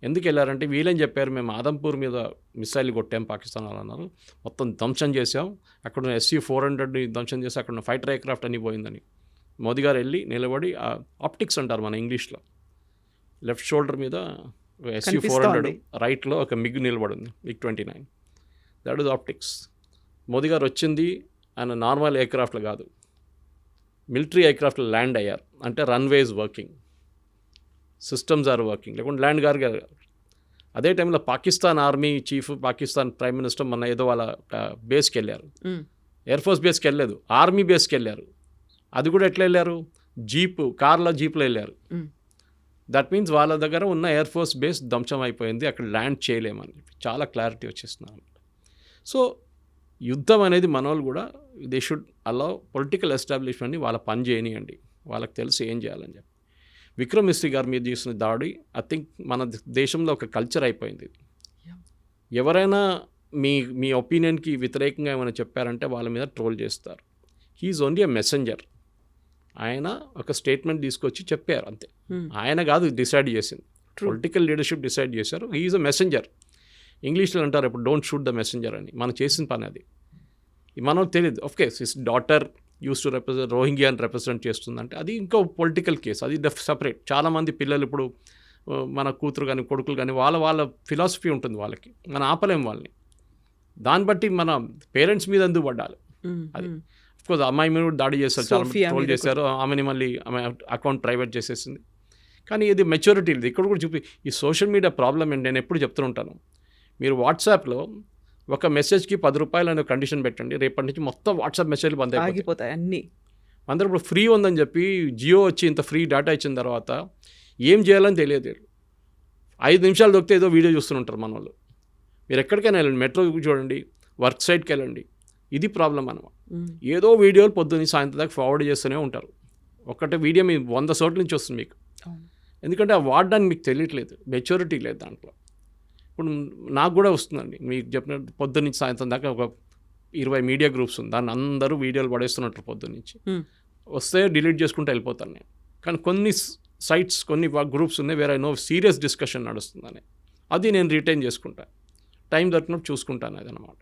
ఎందుకు వెళ్ళారంటే వీళ్ళేం చెప్పారు, మేము ఆదంపూర్ మీద మిసైల్ కొట్టాం పాకిస్తాన్ వాళ్ళు అన్నారు, మొత్తం ధ్వంసం చేసాం, అక్కడ SU-400ని ధ్వంసం చేసి అక్కడ ఫైటర్ ఎయిర్క్రాఫ్ట్ అని పోయిందని. మోదీ గారు వెళ్ళి నిలబడి, ఆప్టిక్స్ అంటారు మన ఇంగ్లీష్లో, లెఫ్ట్ షోల్డర్ మీద SU-400, రైట్లో ఒక మిగ్ నిలబడింది, MiG-29. That is optics. Modi గారు వచ్చింది ఆయన నార్మల్ ఎయిర్క్రాఫ్ట్లో కాదు, మిలిటరీ ఎయిర్క్రాఫ్ట్లో ల్యాండ్ అయ్యారు. అంటే runways working, systems are working, లేకుంటే ల్యాండ్ గారు. అదే టైంలో Pakistan army chief, Pakistan prime minister మొన్న ఏదో వాళ్ళ బేస్కి వెళ్ళారు. ఎయిర్ ఫోర్స్ బేస్కి వెళ్ళలేదు, ఆర్మీ బేస్కి వెళ్ళారు. అది కూడా ఎట్లా వెళ్ళారు, కార్లో జీప్లో వెళ్ళారు. దట్ మీన్స్ వాళ్ళ దగ్గర ఉన్న ఎయిర్ ఫోర్స్ బేస్ ధ్వంసం అయిపోయింది, అక్కడ ల్యాండ్ చేయలేమని చెప్పి చాలా క్లారిటీ వచ్చేస్తున్నారు. సో యుద్ధం అనేది మన వాళ్ళు కూడా దే షుడ్ అలౌ పొలిటికల్ ఎస్టాబ్లిష్మెంట్ని వాళ్ళ పని చేయనియండి, వాళ్ళకి తెలిసి ఏం చేయాలని చెప్పి. విక్రమ్ మిస్త్రీ గారి మీద చేసిన దాడి ఐ థింక్ మన దేశంలో ఒక కల్చర్ అయిపోయింది. ఎవరైనా మీ ఒపీనియన్కి వ్యతిరేకంగా ఏమైనా చెప్పారంటే వాళ్ళ మీద ట్రోల్ చేస్తారు. He is only a messenger. ఆయన ఒక స్టేట్మెంట్ తీసుకొచ్చి చెప్పారు అంతే. ఆయన కాదు డిసైడ్ చేసింది, పొలిటికల్ లీడర్షిప్ డిసైడ్ చేశారు. Is a messenger. ఇంగ్లీష్లో అంటారు ఇప్పుడు డోంట్ షూట్ ద మెసెంజర్ అని. మనం చేసిన పని అది. మనకు తెలియదు. Of course his daughter use to represent రోహింగ్యాని రిప్రజెంట్ చేస్తుందంటే అది ఇంకో పొలిటికల్ కేసు, అది సపరేట్. చాలామంది పిల్లలు ఇప్పుడు మన కూతురు కానీ కొడుకులు కానీ వాళ్ళ ఫిలాసఫీ ఉంటుంది వాళ్ళకి, మనం ఆపలేం వాళ్ళని. దాన్ని బట్టి మన పేరెంట్స్ మీద ఎందుకు పడ్డాలి అది. అఫ్కోర్స్ అమ్మాయి మీద కూడా దాడి చేస్తారు, చాలా ట్రోల్ చేశారు. ఆమెని మళ్ళీ ఆమె అకౌంట్ ప్రైవేట్ చేసేసింది. కానీ ఇది మెచ్యూరిటీ లేదు. ఇక్కడ కూడా చూపి ఈ సోషల్ మీడియా ప్రాబ్లం ఏంటి, నేను ఎప్పుడు చెప్తూ ఉంటాను, మీరు వాట్సాప్లో ఒక మెసేజ్కి 10 రూపాయలు అనే కండిషన్ పెట్టండి, రేపటి నుంచి మొత్తం వాట్సాప్ మెసేజ్లు బంద్ అయిపోతాయి అన్నీ. అందరూ ఇప్పుడు ఫ్రీ ఉందని చెప్పి జియో వచ్చి ఇంత ఫ్రీ డేటా ఇచ్చిన తర్వాత ఏం చేయాలని తెలియదు. 5 నిమిషాలు దొరికితే ఏదో వీడియో చూస్తుంటారు మన వాళ్ళు. మీరు ఎక్కడికైనా వెళ్ళండి, మెట్రో చూడండి, వర్క్ సైట్కి వెళ్ళండి, ఇది ప్రాబ్లం అనమాట. ఏదో వీడియోలు పొద్దున్న సాయంత్రం దాకా ఫార్వర్డ్ చేస్తూనే ఉంటారు. ఒకటే వీడియో మీ 100 చోట్ల నుంచి వస్తుంది మీకు. ఎందుకంటే ఆ వాడడానికి మీకు తెలియట్లేదు, మెచ్యూరిటీ లేదు దాంట్లో. ఇప్పుడు నాకు కూడా వస్తుందండి, మీకు చెప్పినట్టు పొద్దున్న నుంచి సాయంత్రం దాకా ఒక 20 మీడియా గ్రూప్స్ ఉంది, దాన్ని అందరూ వీడియోలు పడేస్తున్నట్టు పొద్దున్న నుంచి. వస్తే డిలీట్ చేసుకుంటూ వెళ్ళిపోతాను నేను. కానీ కొన్ని సైట్స్, కొన్ని గ్రూప్స్ ఉన్నాయి వేరే సీరియస్ డిస్కషన్ నడుస్తుందని, అది నేను రిటైన్ చేసుకుంటాను, టైం దొరికినప్పుడు చూసుకుంటాను అది అనమాట.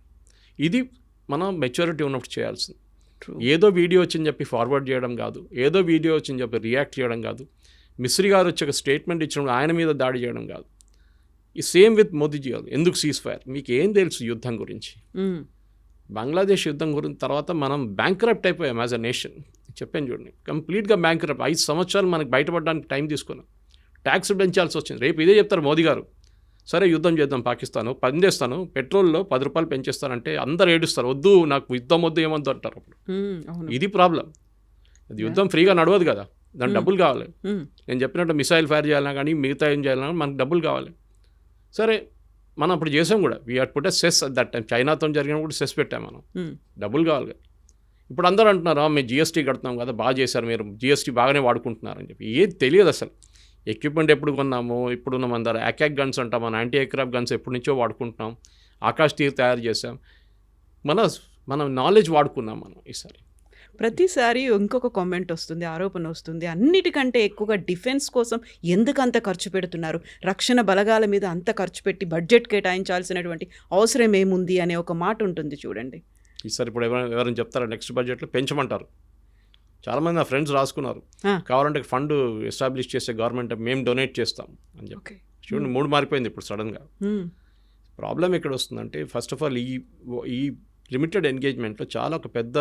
ఇది మనం మెచ్యూరిటీ ఉన్నప్పుడు చేయాల్సింది. ఏదో వీడియో వచ్చిందని చెప్పి ఫార్వర్డ్ చేయడం కాదు, ఏదో వీడియో వచ్చిందని చెప్పి రియాక్ట్ చేయడం కాదు, మిస్రీ గారు వచ్చి ఒక స్టేట్మెంట్ ఇచ్చినప్పుడు ఆయన మీద దాడి చేయడం కాదు. ఈ సేమ్ విత్ మోదీజీ గారు. ఎందుకు సీజ్ ఫైర్, మీకు ఏం తెలుసు యుద్ధం గురించి? బంగ్లాదేశ్ యుద్ధం గురించి తర్వాత మనం బ్యాంక్రప్ట్ అయిపోయాం యాజ్ అ నేషన్. చెప్పాను చూడండి, కంప్లీట్గా బ్యాంక్రప్ట్. 5 సంవత్సరాలు మనకు బయటపడడానికి టైం తీసుకున్నాం, ట్యాక్స్ పెంచాల్సి వచ్చింది. రేపు ఇదే చెప్తారు మోదీ గారు, సరే యుద్ధం చేద్దాం పాకిస్తాను, పని చేస్తాను, పెట్రోల్లో 10 రూపాయలు పెంచేస్తానంటే అందరు ఏడుస్తారు, వద్దు నాకు యుద్ధం వద్దు ఏమొద్దు అంటారు. అప్పుడు ఇది ప్రాబ్లం. అది యుద్ధం ఫ్రీగా నడవదు కదా, దానికి డబ్బులు కావాలి. నేను చెప్పినట్టు మిసైల్ ఫైర్ చేయాలన్నా కానీ మిగతా ఏం చేయాలన్నా మనకు డబ్బులు కావాలి. సరే మనం అప్పుడు చేసాం కూడా, we had put a cess at that time. చైనాతో జరిగినప్పుడు సెస్ పెట్టాం మనం, డబ్బులు కావాలి. ఇప్పుడు అందరూ అంటున్నారు మేము జిఎస్టీ కడుతున్నాం కదా, బాగా చేశారు మీరు, జిఎస్టీ బాగానే వాడుకుంటున్నారని చెప్పి. ఏది తెలియదు అసలు. ఎక్విప్మెంట్ ఎప్పుడు కొన్నాము, ఇప్పుడున్న మన దగ్గర అకాక్ గన్స్ అంటాం, మన యాంటీ ఎయిర్క్రాఫ్ట్ గన్స్ ఎప్పటి నుంచో వాడుకుంటున్నాం, ఆకాష్ తీర్ తయారు చేసాం, మన నాలెడ్జ్ వాడుకున్నాం మనం. ఈసారి ప్రతిసారి ఇంకొక కామెంట్ వస్తుంది, ఆరోపణ వస్తుంది, అన్నిటికంటే ఎక్కువగా డిఫెన్స్ కోసం ఎందుకు అంత ఖర్చు పెడుతున్నారు, రక్షణ బలగాల మీద అంత ఖర్చు పెట్టి బడ్జెట్ కేటాయించాల్సినటువంటి అవసరం ఏముంది అనే ఒక మాట ఉంటుంది చూడండి. ఈసారి ఇప్పుడు ఎవరైనా చెప్తారా నెక్స్ట్ బడ్జెట్లో పెంచమంటారు. చాలామంది నా ఫ్రెండ్స్ రాసుకున్నారు, కావాలంటే ఫండ్ ఎస్టాబ్లిష్ చేసే గవర్నమెంట్ మేము డొనేట్ చేస్తాం అని చెప్పి. చూడండి, మూడు మారిపోయింది ఇప్పుడు సడన్గా. ప్రాబ్లం ఎక్కడ వస్తుందంటే, ఫస్ట్ ఆఫ్ ఆల్ ఈ లిమిటెడ్ ఎంగేజ్మెంట్లో చాలా ఒక పెద్ద,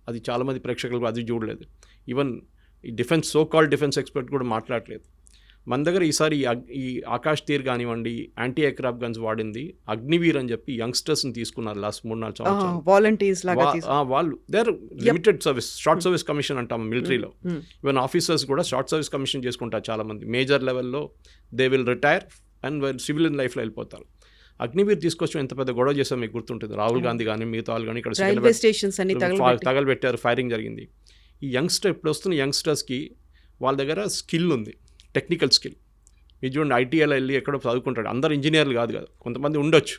అది చాలామంది ప్రేక్షకులు అది చూడలేదు. ఈవెన్ ఈ defence, so called defence expert కూడా మాట్లాడలేదు. మన దగ్గర ఈసారి ఈ ఆకాష్ తీర్ కానివ్వండి, యాంటీ ఎయిర్క్రాఫ్ట్ గన్స్ వాడింది అగ్నివీర్ అని చెప్పి యంగ్స్టర్స్ని తీసుకున్నారు లాస్ట్ 3-4 సంవత్సరాలు. వాలంటీర్స్ లాగా వాళ్ళు their limited service, short service commission అంటాం మిలిటరీలో. ఈవెన్ ఆఫీసర్స్ కూడా షార్ట్ సర్వీస్ కమిషన్ చేసుకుంటారు చాలామంది. మేజర్ లెవెల్లో they will retire and civilian లైఫ్లో వెళ్ళిపోతారు. అగ్నివీర్ తీసుకొచ్చి ఎంత పెద్ద గొడవ చేసాం మీకు గుర్తుంటుంది. రాహుల్ గాంధీ కానీ మిగతా వాళ్ళు కానీ ఇక్కడ తగలబెట్టారు, ఫైరింగ్ జరిగింది. ఈ యంగ్స్టర్ ఇప్పుడు వస్తున్న యంగ్స్టర్స్కి వాళ్ళ దగ్గర స్కిల్ ఉంది, టెక్నికల్ స్కిల్. మీరు చూడండి, ఐటీఐలో వెళ్ళి ఎక్కడో చదువుకుంటాడు, అందరు ఇంజనీర్లు కాదు కదా, కొంతమంది ఉండొచ్చు.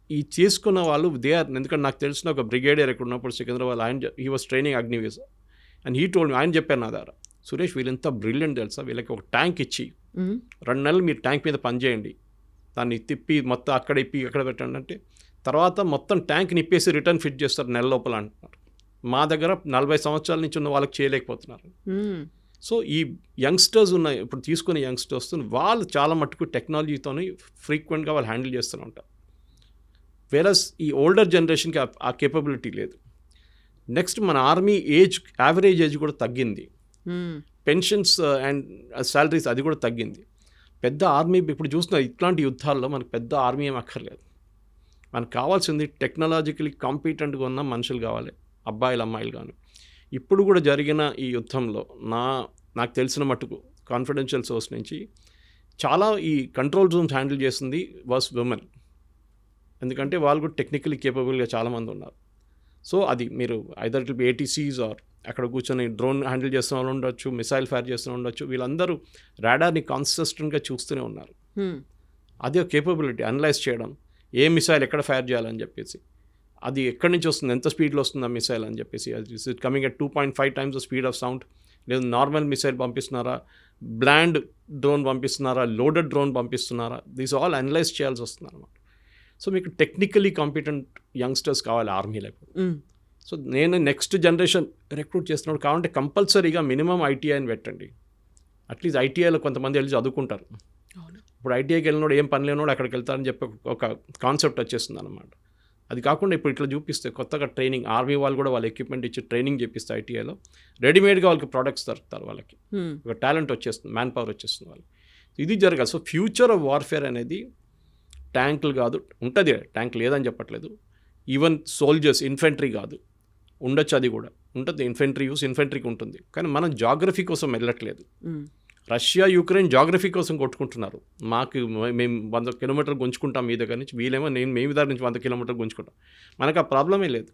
ఈ చేసుకున్న వాళ్ళు దే ఆర్, ఎందుకంటే నాకు తెలిసిన ఒక బ్రిగేడియర్ ఎక్కడ ఉన్నప్పుడు సికింద్రాబాద్, ఆయన he was training Agniveer and he told me, ఆయన చెప్పారు నా దగ్గర, సురేష్ వీళ్ళంతా బ్రిలియంట్ తెలుసా, వీళ్ళకి ఒక ట్యాంక్ ఇచ్చి 2 నెలలు మీరు ట్యాంక్ మీద పనిచేయండి, దాన్ని తిప్పి మొత్తం అక్కడ ఇప్పి ఎక్కడ పెట్టండి అంటే తర్వాత మొత్తం ట్యాంక్ నిప్పేసి రిటర్న్ ఫిట్ చేస్తారు నెల లోపల అంటున్నారు. మా దగ్గర 40 సంవత్సరాల నుంచి ఉన్న వాళ్ళకి చేయలేకపోతున్నారు. సో ఈ యంగ్స్టర్స్ ఉన్నాయి, ఇప్పుడు తీసుకునే యంగ్స్టర్స్ వాళ్ళు చాలా మట్టుకు టెక్నాలజీతో ఫ్రీక్వెంట్గా వాళ్ళు హ్యాండిల్ చేస్తూనే ఉంటారు. వేరస్ ఈ ఓల్డర్ జనరేషన్కి ఆ కేపబిలిటీ లేదు. నెక్స్ట్ మన ఆర్మీ ఏజ్, యావరేజ్ ఏజ్ కూడా తగ్గింది. పెన్షన్స్ అండ్ శాలరీస్ అది కూడా తగ్గింది. పెద్ద ఆర్మీ ఇప్పుడు చూస్తున్న ఇట్లాంటి యుద్ధాల్లో మనకు పెద్ద ఆర్మీ ఏం అక్కర్లేదు. మనకు కావాల్సింది టెక్నాలజికలీ కాంపిటెంట్గా ఉన్న మనుషులు కావాలి, అబ్బాయిలు అమ్మాయిలు కానీ. ఇప్పుడు కూడా జరిగిన ఈ యుద్ధంలో నాకు తెలిసిన మట్టుకు కాన్ఫిడెన్షియల్ సోర్స్ నుంచి చాలా ఈ కంట్రోల్ రూమ్స్ హ్యాండిల్ చేసింది వాస్ విమెన్. ఎందుకంటే వాళ్ళు కూడా టెక్నికలీ కేపబుల్గా చాలామంది ఉన్నారు. సో అది మీరు either it will be ATCs or అక్కడ కూర్చొని డ్రోన్ హ్యాండిల్ చేస్తున్న వాళ్ళు ఉండొచ్చు, మిసైల్ ఫైర్ చేస్తున్న ఉండొచ్చు, వీళ్ళందరూ రాడార్ని కాన్సిస్టెంట్గా చూస్తూనే ఉన్నారు. అది ఒక కేపబిలిటీ, అనలైజ్ చేయడం, ఏ మిసైల్ ఎక్కడ ఫైర్ చేయాలని చెప్పేసి. అది ఎక్కడి నుంచి వస్తుంది, ఎంత స్పీడ్లో వస్తుంది ఆ మిసైల్ అని చెప్పేసి, is it coming at 2.5 times the speed of sound, లేదు నార్మల్ మిసైల్ పంపిస్తున్నారా, బ్లాండ్ డ్రోన్ పంపిస్తున్నారా, లోడెడ్ డ్రోన్ పంపిస్తున్నారా, దీస్ ఆల్ అనలైజ్ చేయాల్సి వస్తుంది అనమాట. సో మీకు టెక్నికలీ కాంపిటెంట్ యంగ్స్టర్స్ కావాలి ఆర్మీలో. సో నేను నెక్స్ట్ జనరేషన్ రిక్రూట్ చేస్తున్నాడు కాబట్టి కంపల్సరీగా మినిమం ఐటీఐని పెట్టండి. అట్లీస్ట్ ఐటీఐలో కొంతమంది వెళ్ళి చదువుకుంటారు. ఇప్పుడు ఐటీఐకి వెళ్ళినోడు ఏం పని లేనోడు అక్కడికి వెళ్తారని చెప్పి ఒక కాన్సెప్ట్ వచ్చేస్తుంది అనమాట. అది కాకుండా ఇప్పుడు ఇట్లా చూపిస్తే కొత్తగా ట్రైనింగ్, ఆర్మీ వాళ్ళు కూడా వాళ్ళ ఎక్విప్మెంట్ ఇచ్చి ట్రైనింగ్ చేపిస్తే ఐటీఐలో రెడీమేడ్గా వాళ్ళకి ప్రోడక్ట్స్ దొరుకుతారు, వాళ్ళకి ఒక టాలెంట్ వచ్చేస్తుంది, మ్యాన్ పవర్ వచ్చేస్తుంది వాళ్ళకి. ఇది జరగాలి. సో ఫ్యూచర్ ఆఫ్ వార్ఫేర్ అనేది ట్యాంకులు కాదు, ఉంటుంది ట్యాంక్ లేదని చెప్పట్లేదు, ఈవెన్ సోల్జర్స్, ఇన్ఫెంట్రీ కాదు, ఉండొచ్చు, అది కూడా ఉంటుంది, ఇన్ఫెంట్రీ యూస్ ఇన్ఫెంట్రీకి ఉంటుంది. కానీ మనం జాగ్రఫీ కోసం వెళ్ళట్లేదు. రష్యా యుక్రెయిన్ జాగ్రఫీ కోసం కొట్టుకుంటున్నారు. మాకు మేము 100 kilometers గుంజుకుంటాం మీ దగ్గర నుంచి, వీళ్ళేమో మేము దగ్గర నుంచి 100 kilometers గుంజుకుంటాం. మనకు ఆ ప్రాబ్లమే లేదు.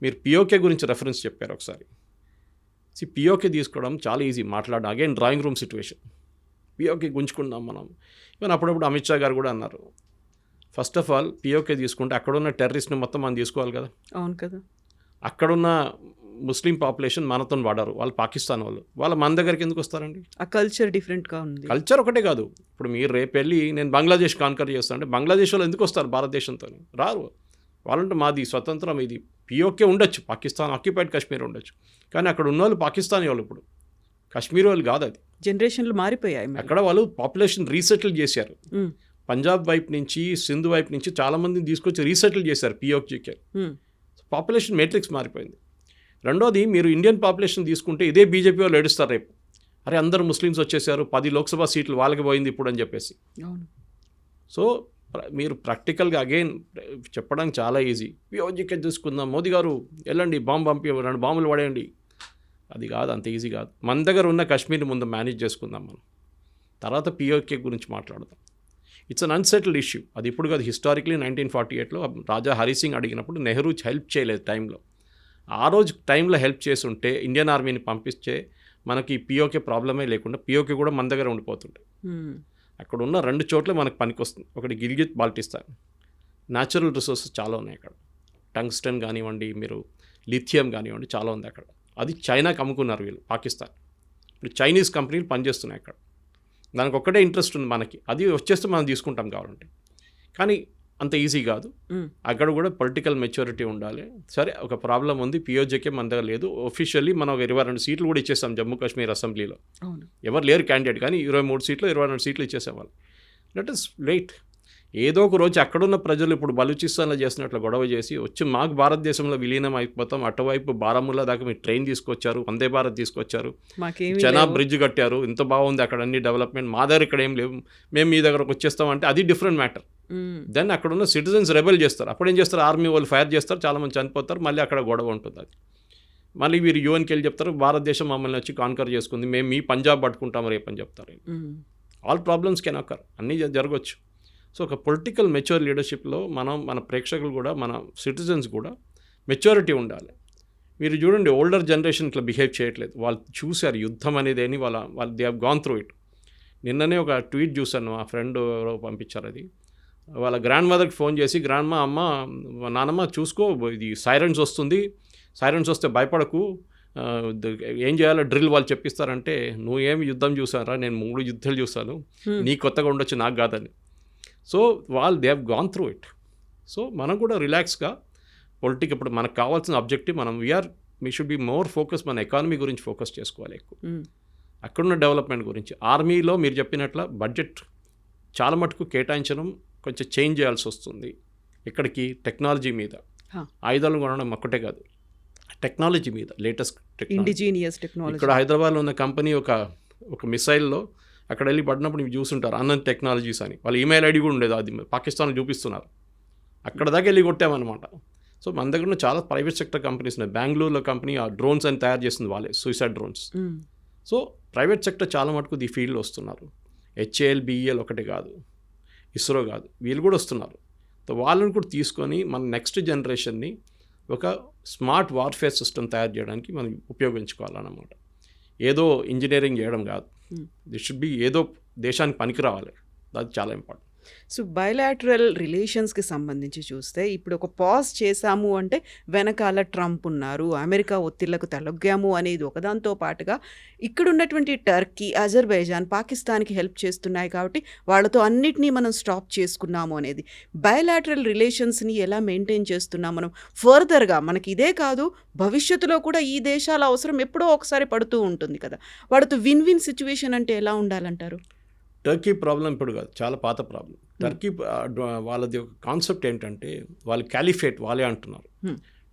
మీరు పిఓకే గురించి రెఫరెన్స్ చెప్పారు ఒకసారి. పిఓకే తీసుకోవడం చాలా ఈజీ, మాట్లాడడం again drawing room situation. PoK గుంజుకుందాం మనం. ఈవెన్ అప్పుడప్పుడు అమిత్ షా గారు కూడా అన్నారు, ఫస్ట్ ఆఫ్ ఆల్ పిఓకే తీసుకుంటే అక్కడున్న టెర్రరిస్ట్ని మొత్తం మనం తీసుకోవాలి కదా. అవును కదా. అక్కడున్న ముస్లిం పాపులేషన్ మనతో వాడారు, వాళ్ళు పాకిస్తాన్ వాళ్ళు మన దగ్గరికి ఎందుకు వస్తారండి? ఆ కల్చర్ డిఫరెంట్గా ఉంది. కల్చర్ ఒకటే కాదు, ఇప్పుడు మీరు రేపు వెళ్ళి నేను బంగ్లాదేశ్ కాన్కర్ చేస్తాను అంటే బంగ్లాదేశ్ వాళ్ళు ఎందుకు వస్తారు భారతదేశంతో? రారు. వాళ్ళంటే మాది స్వతంత్రం, ఇది పిఓకే ఉండొచ్చు, పాకిస్తాన్ ఆక్యుపైడ్ కాశ్మీర్ ఉండొచ్చు, కానీ అక్కడ ఉన్న వాళ్ళు పాకిస్తానీ వాళ్ళు, ఇప్పుడు కాశ్మీర్ వాళ్ళు కాదు. అది జనరేషన్లు మారిపోయాయి. అక్కడ వాళ్ళు పాపులేషన్ రీసెటిల్ చేశారు. పంజాబ్ వైపు నుంచి, సింధు వైపు నుంచి చాలామందిని తీసుకొచ్చి రీసెటిల్ చేశారు పిఓకేకి. పాపులేషన్ మేట్రిక్స్ మారిపోయింది. రెండోది, మీరు ఇండియన్ పాపులేషన్ తీసుకుంటే ఇదే బీజేపీ వాళ్ళు ఏడుస్తారు రేపు, అరే అందరూ ముస్లిమ్స్ వచ్చేసారు, 10 లోక్సభ సీట్లు వాళ్ళకి పోయింది ఇప్పుడు అని చెప్పేసి. సో మీరు ప్రాక్టికల్గా అగైన్ చెప్పడానికి చాలా ఈజీ, పిఓజీకే తీసుకుందాం, మోదీ గారు వెళ్ళండి బాంబు పంపి 2 బాంబులు పడేయండి, అది కాదు, అంత ఈజీ కాదు. మన దగ్గర ఉన్న కాశ్మీర్ ముందు మేనేజ్ చేసుకుందాం మనం, తర్వాత పిఓకే గురించి మాట్లాడదాం. It's an unsettled issue. అది ఇప్పుడు కాదు, హిస్టారిక్లీ 1948లో రాజా హరి సింగ్ అడిగినప్పుడు నెహ్రూ హెల్ప్ చేయలేదు టైంలో. ఆ రోజు టైంలో హెల్ప్ చేసి ఉంటే ఇండియన్ ఆర్మీని పంపిస్తే మనకి పిఓకే ప్రాబ్లమే లేకుండా పిఓకే కూడా మన దగ్గర ఉండిపోతుండే. అక్కడ ఉన్న 2 చోట్ల మనకు పనికి వస్తుంది. ఒకటి గిల్గిత్ బాల్టిస్తాన్, న్యాచురల్ రిసోర్సెస్ చాలా ఉన్నాయి అక్కడ, టంగ్స్టన్ కానివ్వండి, మీరు లిథియం కానివ్వండి, చాలా ఉంది అక్కడ. అది చైనాకి అమ్ముకున్నారు వీళ్ళు, పాకిస్తాన్. ఇప్పుడు చైనీస్ కంపెనీలు పనిచేస్తున్నాయి అక్కడ, దానికి ఒక్కటే ఇంట్రెస్ట్ ఉంది మనకి, అది వచ్చేస్తే మనం తీసుకుంటాం కావాలంటే. కానీ అంత ఈజీ కాదు, అక్కడ కూడా పొలిటికల్ మెచ్యూరిటీ ఉండాలి. సరే, ఒక ప్రాబ్లం ఉంది, పిఓజేకే మన దగ్గర లేదు. ఒఫీషియల్లీ మనం 22 సీట్లు కూడా ఇచ్చేసాం జమ్మూ కాశ్మీర్ అసెంబ్లీలో, ఎవరు లేరు క్యాండిడేట్, కానీ 23 సీట్లు 22 సీట్లు ఇచ్చేసేవాళ్ళు. Let us wait. ఏదో ఒక రోజు అక్కడున్న ప్రజలు ఇప్పుడు బలూచిస్తాన్లో చేసినట్లు గొడవ చేసి వచ్చి మాకు భారతదేశంలో విలీనం అయిపోతాం, అటువైపు బారాముల్లా దాకా మీరు ట్రైన్ తీసుకొచ్చారు, వందే భారత్ తీసుకొచ్చారు, చెనాబ్ బ్రిడ్జ్ కట్టారు, ఇంత బాగుంది అక్కడ అన్ని డెవలప్మెంట్, మా దగ్గర ఇక్కడ ఏం లేవు, మేము మీ దగ్గరకు వచ్చేస్తామంటే అది డిఫరెంట్ మ్యాటర్. దెన్ అక్కడ ఉన్న సిటిజన్స్ రెబెల్ చేస్తారు. అప్పుడు ఏం చేస్తారు, ఆర్మీ వాళ్ళు ఫైర్ చేస్తారు, చాలామంది చనిపోతారు, మళ్ళీ అక్కడ గొడవ ఉంటుంది. అది మళ్ళీ వీరు యూఎన్కి వెళ్ళి చెప్తారు, భారతదేశం మమ్మల్ని వచ్చి కాన్కర్ చేసుకుంది, మేము మీ పంజాబ్ పట్టుకుంటాము రేపు అని చెప్తారు. ఆల్ ప్రాబ్లమ్స్ కెన్ అకర్, అన్నీ జరగవచ్చు. సో ఒక పొలిటికల్ మెచ్యూర్ లీడర్షిప్లో మన ప్రేక్షకులు కూడా, మన సిటిజన్స్ కూడా మెచ్యూరిటీ ఉండాలి. మీరు చూడండి, ఓల్డర్ జనరేషన్ ఇట్లా బిహేవ్ చేయట్లేదు, వాళ్ళు చూశారు యుద్ధం అనేది అని, వాళ్ళు they have gone through it. నిన్ననే ఒక ట్వీట్ చూశాను, మా ఫ్రెండ్ ఎవరో పంపించారు. అది వాళ్ళ గ్రాండ్ మదర్కి ఫోన్ చేసి, అమ్మ నానమ్మ చూసుకో, ఇది సైరన్స్ వస్తుంది, సైరన్స్ వస్తే భయపడకు, ఏం చేయాలో డ్రిల్ వాళ్ళు చెప్పిస్తారంటే, నువ్వేమి యుద్ధం చూసారా, నేను 3 యుద్ధాలు చూసాను, నీ కొత్తగా ఉండొచ్చు నాకు కాదని. So they have gone through it. So మనం కూడా రిలాక్స్గా ఇప్పుడు మనకు కావాల్సిన objective we should be more focus, మన ఎకానమీ గురించి ఫోకస్ చేసుకోవాలి ఎక్కువ, అక్కడున్న డెవలప్మెంట్ గురించి. ఆర్మీలో మీరు చెప్పినట్ల బడ్జెట్ చాలా మటుకు కేటాయించడం కొంచెం చేంజ్ చేయాల్సి వస్తుంది. ఇక్కడికి టెక్నాలజీ మీద, ఆయుధాలు కొనడం ఒక్కటే కాదు, టెక్నాలజీ మీద, లేటెస్ట్ టెక్నాలజీ. ఇక్కడ హైదరాబాద్లో ఉన్న కంపెనీ ఒక మిసైల్లో అక్కడ వెళ్ళి పడినప్పుడు మీరు చూస్తుంటారు, అనంత్ టెక్నాలజీస్ అని, వాళ్ళ ఈమెయిల్ ఐడి కూడా ఉండేది, అది పాకిస్తాన్లో చూపిస్తున్నారు, అక్కడ దాకా వెళ్ళి కొట్టామన్నమాట. సో మన దగ్గర ఉన్న చాలా ప్రైవేట్ సెక్టర్ కంపెనీస్ ఉన్నాయి. బెంగళూరులో కంపెనీ ఆ డ్రోన్స్ అని తయారు చేస్తుంది వాళ్ళే, suicide drones. So private sector చాలా మటుకు ఈ ఫీల్డ్లో వస్తున్నారు. HAL, BEL ఒకటే కాదు, ఇస్రో కాదు, వీళ్ళు కూడా వస్తున్నారు. సో వాళ్ళని కూడా తీసుకొని మన నెక్స్ట్ జనరేషన్ని ఒక స్మార్ట్ వార్ఫేర్ సిస్టమ్ తయారు చేయడానికి మనం ఉపయోగించుకోవాలన్నమాట. ఏదో ఇంజనీరింగ్ చేయడం కాదు, దిస్ షుడ్ బి ఏదో దేశానికి పనికి రావాలి, అది చాలా ఇంపార్టెంట్. సో బయలాటరల్ రిలేషన్స్కి సంబంధించి చూస్తే ఇప్పుడు ఒక పాజ్ చేశాము అంటే వెనకాల ట్రంప్ ఉన్నారు, అమెరికా ఒత్తిళ్లకు తలొగ్గాము అనేది ఒకదాంతో పాటుగా ఇక్కడ ఉన్నటువంటి టర్కీ, అజర్బైజాన్ పాకిస్తాన్కి హెల్ప్ చేస్తున్నాయి కాబట్టి వాళ్ళతో అన్నిటినీ మనం స్టాప్ చేసుకున్నాము అనేది బయలాటరల్ రిలేషన్స్ని ఎలా మెయింటైన్ చేస్తున్నాం మనం ఫర్దర్గా. మనకి ఇదే కాదు, భవిష్యత్తులో కూడా ఈ దేశాల అవసరం ఎప్పుడో ఒకసారి పడుతూ ఉంటుంది కదా. వాళ్ళతో విన్ విన్ సిచ్యువేషన్ అంటే ఎలా ఉండాలంటారు? టర్కీ ప్రాబ్లం ఇప్పుడు కాదు, చాలా పాత ప్రాబ్లం. టర్కీ వాళ్ళది ఒక కాన్సెప్ట్ ఏంటంటే వాళ్ళు క్యాలిఫేట్ వాళ్ళే అంటున్నారు.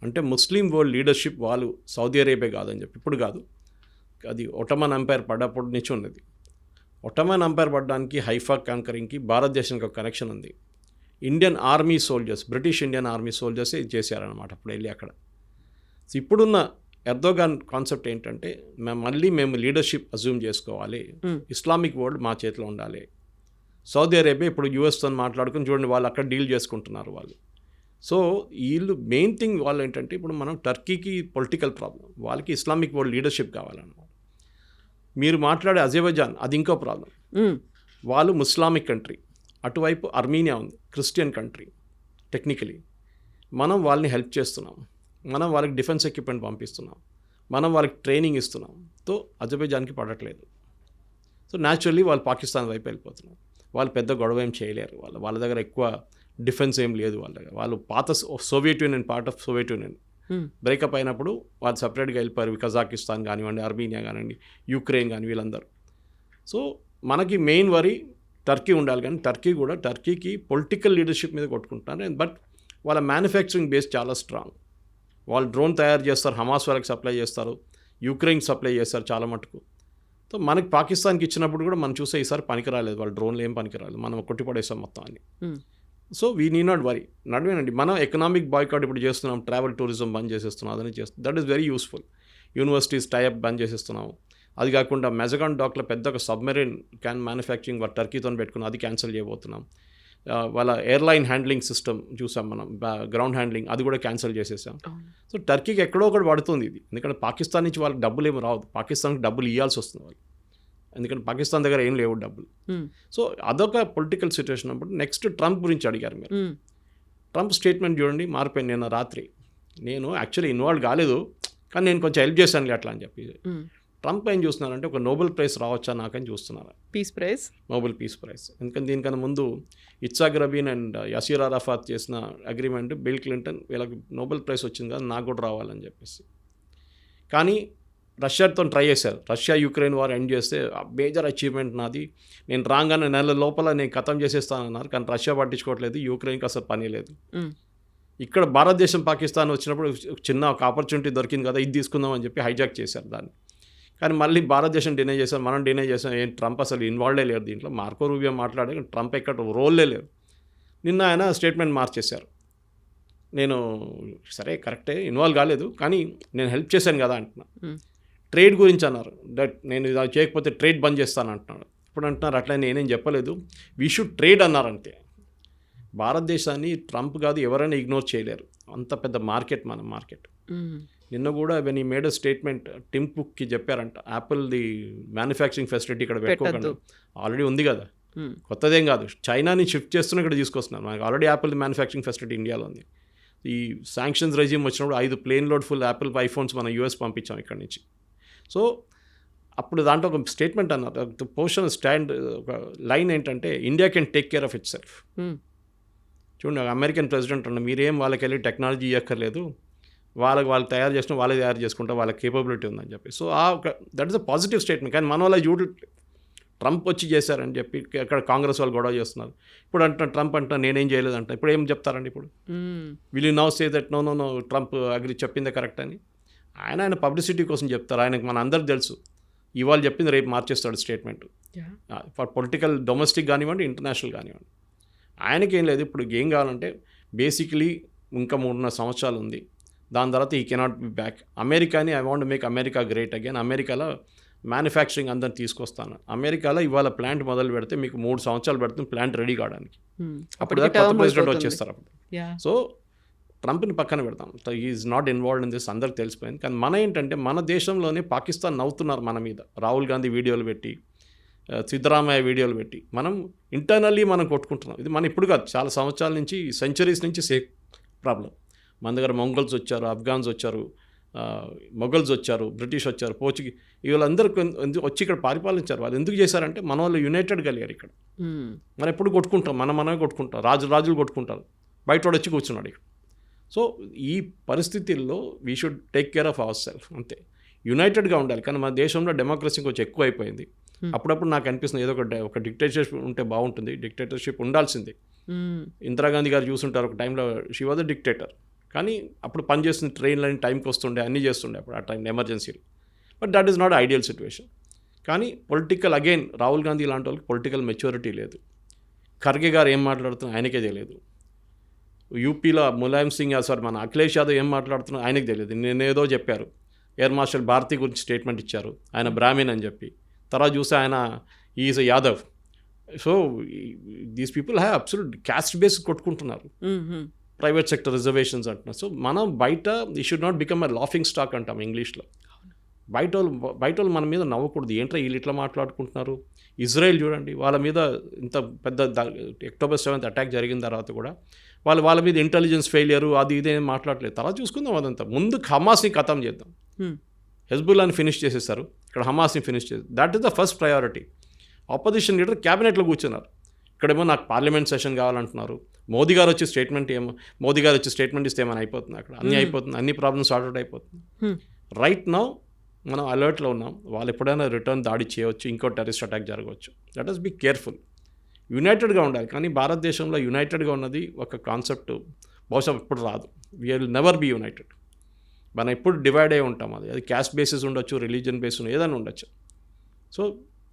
అంటే ముస్లిం వరల్డ్ లీడర్షిప్ వాళ్ళు సౌదీ అరేబియా కాదని చెప్పి ఇప్పుడు కాదు, అది ఒటమన్ ఎంపైర్ పడ్డప్పుడు నుంచి ఉన్నది. ఒటమన్ ఎంపైర్ పడడానికి హైఫా కాంకరింగ్కి భారతదేశానికి ఒక కనెక్షన్ ఉంది. Indian army soldiers, British Indian army సోల్జర్సే ఇది చేశారనమాట అప్పుడు వెళ్ళి అక్కడ. సో ఇప్పుడున్న ఎర్దోగాన్ కాన్సెప్ట్ ఏంటంటే మేము లీడర్షిప్ అజ్యూమ్ చేసుకోవాలి, ఇస్లామిక్ వరల్డ్ మా చేతిలో ఉండాలి. సౌదీ అరేబియా ఇప్పుడు యూఎస్తో మాట్లాడుకుని చూడండి, వాళ్ళు అక్కడ డీల్ చేసుకుంటున్నారు వాళ్ళు. సో వీళ్ళు మెయిన్ థింగ్ వాళ్ళు ఏంటంటే ఇప్పుడు మనం టర్కీకి పొలిటికల్ ప్రాబ్లం, వాళ్ళకి ఇస్లామిక్ వరల్డ్ లీడర్షిప్ కావాలన్నమాట. మీరు మాట్లాడే అజర్బైజాన్ అది ఇంకో ప్రాబ్లం. వాళ్ళు ముస్లామిక్ కంట్రీ, అటువైపు అర్మీనియా ఉంది, క్రిస్టియన్ కంట్రీ. టెక్నికలీ మనం వాళ్ళని హెల్ప్ చేస్తున్నాం, మనం వాళ్ళకి డిఫెన్స్ ఎక్విప్మెంట్ పంపిస్తున్నాం, మనం వాళ్ళకి ట్రైనింగ్ ఇస్తున్నాం. తో అజర్బైజాన్కి పడట్లేదు. సో న్యాచురల్లీ వాళ్ళు పాకిస్తాన్ వైపు వెళ్ళిపోతున్నారు. వాళ్ళు పెద్ద గొడవ ఏం చేయలేరు, వాళ్ళ దగ్గర ఎక్కువ డిఫెన్స్ ఏం లేదు వాళ్ళ దగ్గర. వాళ్ళు పాత Soviet union, part of Soviet union breakup అయినప్పుడు వాళ్ళు సపరేట్గా వెళ్ళిపోయారు. కజాకిస్తాన్ కానివ్వండి, అర్మీనియా కానివ్వండి, యుక్రెయిన్ కానీ వీళ్ళందరూ. సో మనకి మెయిన్ వరీ టర్కీ ఉండాలి, కానీ టర్కీకి పొలిటికల్ లీడర్షిప్ మీద కొట్టుకుంటున్నారు. బట్ వాళ్ళ మ్యానుఫ్యాక్చరింగ్ బేస్ చాలా స్ట్రాంగ్. వాళ్ళు డ్రోన్ తయారు చేస్తారు, హమాస్ వాళ్ళకి సప్లై చేస్తారు, యుక్రెయిన్కి సప్లై చేస్తారు చాలా మటుకు. సో మనకి పాకిస్తాన్కి ఇచ్చినప్పుడు కూడా మనం చూసే ఈసారి పనికిరాలేదు, వాళ్ళ డ్రోన్లు ఏం పనికిరాలేదు, మనం కొట్టిపడేస్తాం మొత్తం అన్ని. So we need not worry. నడవేనండి, మనం ఎకనామిక్ బాయ్కాట్ ఇప్పుడు చేస్తున్నాం, ట్రావెల్ టూరిజం బంద్ చేసేస్తున్నాం, అదని చేస్తున్నాం. That is very useful. Universities tie up బంద్ చేసేస్తున్నాము. అది కాకుండా మెజగాన్ డాక్లో పెద్ద ఒక సబ్మెరీన్ క్యాన్ మ్యానుఫ్యాక్చరింగ్ టర్కీతో పెట్టుకున్నాం, అది క్యాన్సిల్ చేయబోతున్నాం. వాళ్ళ ఎయిర్లైన్ హ్యాండ్లింగ్ సిస్టమ్ చూసాం మనం, గ్రౌండ్ హ్యాండ్లింగ్ అది కూడా క్యాన్సిల్ చేసేసాం. సో టర్కీకి ఎక్కడో ఒకటి పడుతుంది ఇది, ఎందుకంటే పాకిస్తాన్ నుంచి వాళ్ళకి డబ్బులు ఏమి రావు, పాకిస్తాన్కి డబ్బులు ఇవ్వాల్సి వస్తుంది వాళ్ళు, ఎందుకంటే పాకిస్తాన్ దగ్గర ఏం లేవు డబ్బులు. సో అదొక పొలిటికల్ సిచ్యువేషన్. అప్పుడు నెక్స్ట్ ట్రంప్ గురించి అడిగారు మీరు. ట్రంప్ స్టేట్మెంట్ చూడండి, మారిపోయింది. నిన్న రాత్రి నేను యాక్చువల్లీ ఇన్వాల్వ్ కాలేదు, కానీ నేను కొంచెం హెల్ప్ చేశాను అట్లా అని చెప్పి. ట్రంప్ ఏం చూస్తున్నారంటే ఒక నోబెల్ ప్రైజ్ రావచ్చా నాకని చూస్తున్నారు, peace prize, Nobel peace prize. ఎందుకంటే దీనికన్నా ముందు ఇట్సాక్ రబీన్ అండ్ యసీర్ అరాఫాత్ చేసిన అగ్రిమెంట్, బిల్ క్లింటన్ వీళ్ళకి నోబెల్ ప్రైజ్ వచ్చింది కదా, నాకు కూడా రావాలని చెప్పేసి. కానీ రష్యాతో ట్రై చేశారు, రష్యా యుక్రెయిన్ వార్ ఎండ్ చేస్తే మేజర్ అచీవ్మెంట్ నాది, నేను రాగానే నెల లోపల నేను ఖతం చేసేస్తానన్నారు. కానీ రష్యా పట్టించుకోవట్లేదు, యుక్రెయిన్కి అసలు పని లేదు. ఇక్కడ భారతదేశం పాకిస్తాన్ వచ్చినప్పుడు చిన్న ఒక ఆపర్చునిటీ దొరికింది కదా, ఇది తీసుకుందాం అని చెప్పి హైజాక్ చేశారు దాన్ని. కానీ మళ్ళీ భారతదేశం డినై చేశారు, మనం డినై చేసాం. ఏం ట్రంప్ అసలు ఇన్వాల్వ్డే లేరు దీంట్లో, మార్కో రూబియో మాట్లాడే, ట్రంప్ ఎక్కడ రోల్లే లేరు. నిన్న ఆయన స్టేట్మెంట్ మార్చేశారు, నేను సరే కరెక్టే ఇన్వాల్వ్ కాలేదు, కానీ నేను హెల్ప్ చేశాను కదా అంటున్నా. ట్రేడ్ గురించి అన్నారు, దట్ నేను ఇది చేయకపోతే ట్రేడ్ బంద్ చేస్తాను అంటున్నాడు. ఇప్పుడు అంటున్నారు అట్లా నేనేం చెప్పలేదు, వీ షుడ్ ట్రేడ్ అన్నారంతే. భారతదేశాన్ని ట్రంప్ కాదు ఎవరైనా ఇగ్నోర్ చేయలేరు, అంత పెద్ద మార్కెట్ మన మార్కెట్. నిన్న కూడా వెన్ ఈ మేడ్ అ స్టేట్మెంట్, టిమ్ కుక్కి చెప్పారంట, యాపిల్ది మ్యానుఫ్యాక్చరింగ్ ఫెసిలిటీ ఇక్కడ పెట్టుకోకండి, ఆల్రెడీ ఉంది కదా, కొత్తదేం కాదు, చైనాని షిఫ్ట్ చేస్తున్న ఇక్కడ తీసుకొస్తున్నారు. మనకి ఆల్రెడీ యాపిల్ మ్యానుఫ్యాక్చరింగ్ ఫెసిలిటీ ఇండియాలో ఉంది. ఈ శాంక్షన్స్ రెజ్యూమ్ వచ్చినప్పుడు 5 plane load full Apple iPhones మనం యూఎస్ పంపించాం ఇక్కడ నుంచి. సో అప్పుడు దాంట్లో ఒక స్టేట్మెంట్ అన్నారు, పోషన్ స్టాండ్, ఒక లైన్ ఏంటంటే India can take care of itself. చూడండి, అమెరికన్ ప్రెసిడెంట్ అన్న మీరేం వాళ్ళకి వెళ్ళి టెక్నాలజీ ఇవ్వక్కర్లేదు, వాళ్ళు తయారు చేసుకుని వాళ్ళే తయారు చేసుకుంటే వాళ్ళకి కేపబిలిటీ ఉందని చెప్పి. So that is a positive statement. కానీ మన వాళ్ళ ట్రంప్ వచ్చి చేశారని చెప్పి అక్కడ కాంగ్రెస్ వాళ్ళు గొడవ చేస్తున్నారు. ఇప్పుడు ట్రంప్ నేనేం చేయలేదంట, ఇప్పుడు ఏం చెప్తారండి? ఇప్పుడు will you now say that no Trump agree చెప్పిందే కరెక్ట్ అని? ఆయన పబ్లిసిటీ కోసం చెప్తారు, ఆయనకు మన అందరికి తెలుసు, ఇవాళ చెప్పింది రేపు మార్చేస్తాడు స్టేట్మెంట్. ఫర్ పొలిటికల్ డొమెస్టిక్ కానివ్వండి, ఇంటర్నేషనల్ కానివ్వండి, ఆయనకేం లేదు. ఇప్పుడు ఏం కావాలంటే బేసిక్లీ ఇంకా 3.5 సంవత్సరాలు ఉంది, దాని తర్వాత ఈ కెనాట్ బి బ్యాక్. అమెరికాని I want make America great again. అమెరికాలో మ్యానుఫ్యాక్చరింగ్ అందరిని తీసుకొస్తాను. అమెరికాలో ఇవాళ ప్లాంట్ మొదలు పెడితే మీకు 3 సంవత్సరాలు పడుతుంది ప్లాంట్ రెడీ కావడానికి. అప్పుడు కొత్త ప్రెసిడెంట్ వచ్చేస్తారు అప్పుడు. సో ట్రంప్ని పక్కన పెడతాం, is not involved in this, అందరికి తెలిసిపోయింది. కానీ మన ఏంటంటే మన దేశంలోనే పాకిస్తాన్ నవ్వుతున్నారు మన మీద, రాహుల్ గాంధీ వీడియోలు పెట్టి సిద్ధరామయ్య వీడియోలు పెట్టి మనం ఇంటర్నల్లీ మనం కొట్టుకుంటున్నాం. ఇది మనం ఇప్పుడు కాదు, చాలా సంవత్సరాల నుంచి, సెంచరీస్ నుంచి సేమ్ ప్రాబ్లం. మన దగ్గర మంగోల్స్ వచ్చారు, ఆఫ్ఘాన్స్ వచ్చారు, మొఘల్స్ వచ్చారు, బ్రిటిష్ వచ్చారు, పోర్చుగీస్, వీళ్ళందరూ వచ్చి ఇక్కడ పరిపాలించారు. వాళ్ళు ఎందుకు చేశారంటే మన వాళ్ళు యునైటెడ్ కలిగారు ఇక్కడ. మనం ఎప్పుడు కొట్టుకుంటాం, మనమే కొట్టుకుంటాం, రాజులు కొట్టుకుంటారు, బయట వాడు వచ్చి కూర్చున్నాడు ఇక్కడ. సో ఈ పరిస్థితుల్లో we should take care of our self, అంతే. యునైటెడ్గా ఉండాలి. కానీ మన దేశంలో డెమోక్రసీ కొంచెం ఎక్కువ అయిపోయింది. అప్పుడప్పుడు నాకు అనిపిస్తుంది ఏదో ఒక డిక్టేటర్షిప్ ఉంటే బాగుంటుంది. డిక్టేటర్షిప్ ఉండాల్సింది. ఇందిరాగాంధీ గారు చూసుంటారు, ఒక టైంలో షీ వాజ్ అ డిక్టేటర్. కానీ అప్పుడు పనిచేస్తున్న ట్రైన్లని టైంకి వస్తుండే, అన్నీ చేస్తుండే అప్పుడు ఆ టైం ఎమర్జెన్సీలు. But that is not ideal situation. కానీ పొలిటికల్, అగైన్ రాహుల్ గాంధీ లాంటి వాళ్ళకి పొలిటికల్ మెచ్యూరిటీ లేదు. ఖర్గే గారు ఏం మాట్లాడుతున్నా ఆయనకే తెలియదు. యూపీలో ములాయం సింగ్, మన అఖిలేష్ యాదవ్ ఏం మాట్లాడుతున్నా ఆయనకు తెలియదు. నేనేదో చెప్పారు, ఎయిర్ మార్షల్ భారతి గురించి స్టేట్మెంట్ ఇచ్చారు, ఆయన బ్రాహ్మణ్ అని చెప్పి. తర్వాత చూస్తే ఆయన is a Yadav. So these people have absolute caste base కొట్టుకుంటున్నారు, ప్రైవేట్ సెక్టర్ రిజర్వేషన్స్ అంటున్నారు. సో మనం బయట ఈ should not become a laughing stock అంటాం ఇంగ్లీష్లో. బయట వాళ్ళు మన మీద నవ్వకూడదు, ఏంట్రా వీళ్ళు ఇట్లా మాట్లాడుకుంటున్నారు. ఇజ్రాయెల్ చూడండి, వాళ్ళ మీద ఇంత పెద్ద October 7th అటాక్ జరిగిన తర్వాత కూడా వాళ్ళ మీద ఇంటెలిజెన్స్ ఫెయిలియర్ అది ఇదే మాట్లాడలేదు. తర్వాత చూసుకుందాం అదంతా. ముందు హమాస్ని ఖతం చేద్దాం. హెజ్బుల్లాని ఫినిష్ చేసేస్తారు, ఇక్కడ హమాస్ని ఫినిష్ చేస్తారు. That is the first priority. Opposition leader క్యాబినెట్లో కూర్చున్నారు, ఇక్కడేమో నాకు పార్లమెంట్ సెషన్ కావాలంటున్నారు. మోదీ గారు వచ్చి స్టేట్మెంట్ ఇస్తే ఏమైనా అయిపోతుంది అక్కడ, అన్నీ అయిపోతుంది, అన్ని ప్రాబ్లమ్స్ సార్ట్ అయిపోతుంది. రైట్ నౌ మనం అలర్ట్లో ఉన్నాం. వాళ్ళు ఎప్పుడైనా రిటర్న్ దాడి చేయవచ్చు, ఇంకో టెర్రరిస్ట్ అటాక్ జరగవచ్చు. Let us be careful. యునైటెడ్గా ఉండాలి. కానీ భారతదేశంలో యునైటెడ్గా ఉన్నది ఒక కాన్సెప్ట్ బహుశా ఇప్పుడు రాదు. We will never be united. మనం ఎప్పుడు డివైడ్ అయి ఉంటాం. అది క్యాస్ట్ బేసిస్ ఉండొచ్చు, రిలీజియన్ బేస్ ఏదైనా ఉండొచ్చు. సో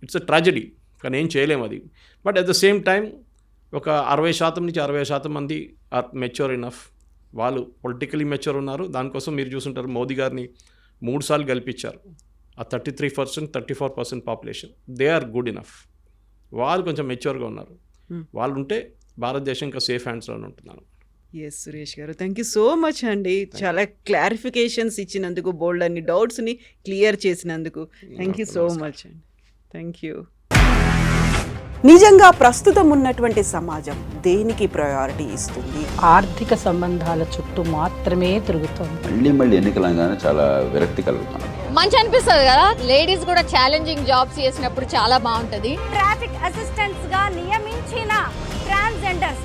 ఇట్స్ అ ట్రాజడీ, కానీ ఏం చేయలేము అది. But at the same time ఒక 60% నుంచి 60% మంది ఆర్ మెచ్యూర్ ఇనఫ్. వాళ్ళు పొలిటికలీ మెచ్యూర్ ఉన్నారు. దానికోసం మీరు చూసుంటారు మోదీ గారిని 3 సార్లు గెలిపించారు. ఆ 33%, 34% population, they are good enough. వాళ్ళు కొంచెం మెచ్యూర్గా ఉన్నారు. వాళ్ళు ఉంటే భారతదేశం ఇంకా సేఫ్ హ్యాండ్స్లోనే ఉంటున్నారు. ఎస్ సురేష్ గారు, థ్యాంక్ యూ సో మచ్ అండి. చాలా క్లారిఫికేషన్స్ ఇచ్చినందుకు, బోల్డ్ అన్ని డౌట్స్ని క్లియర్ చేసినందుకు థ్యాంక్ యూ సో మచ్ అండి. Thank you. నిజంగా ప్రస్తుతం ఉన్నటువంటి సమాజం దేనికి ప్రయారిటీ ఇస్తుంది? ఆర్థిక సంబంధాల చుట్టూ మాత్రమే తిరుగుతోంది. మళ్ళీ ఎన్నికలంగానే చాలా విరక్తి కలుగుతున్నాం. మంచి అనిపిస్తుంది కదా, లేడీస్ కూడా ఛాలెంజింగ్ జాబ్స్ చేసినప్పుడు చాలా బాగుంటది. ట్రాఫిక్ అసిస్టెంట్స్ గా నియమించిన ట్రాన్స్జెండర్స్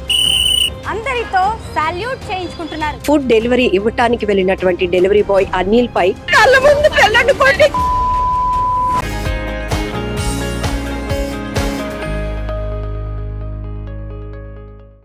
అందరితో సాల్యూట్ చేయించుకుంటున్నారు. ఫుడ్ డెలివరీ ఇవ్వటానికి వెళ్ళినటువంటి డెలివరీ బాయ్ అనిల్ పై కళ్ళ ముందు పెళ్ళండి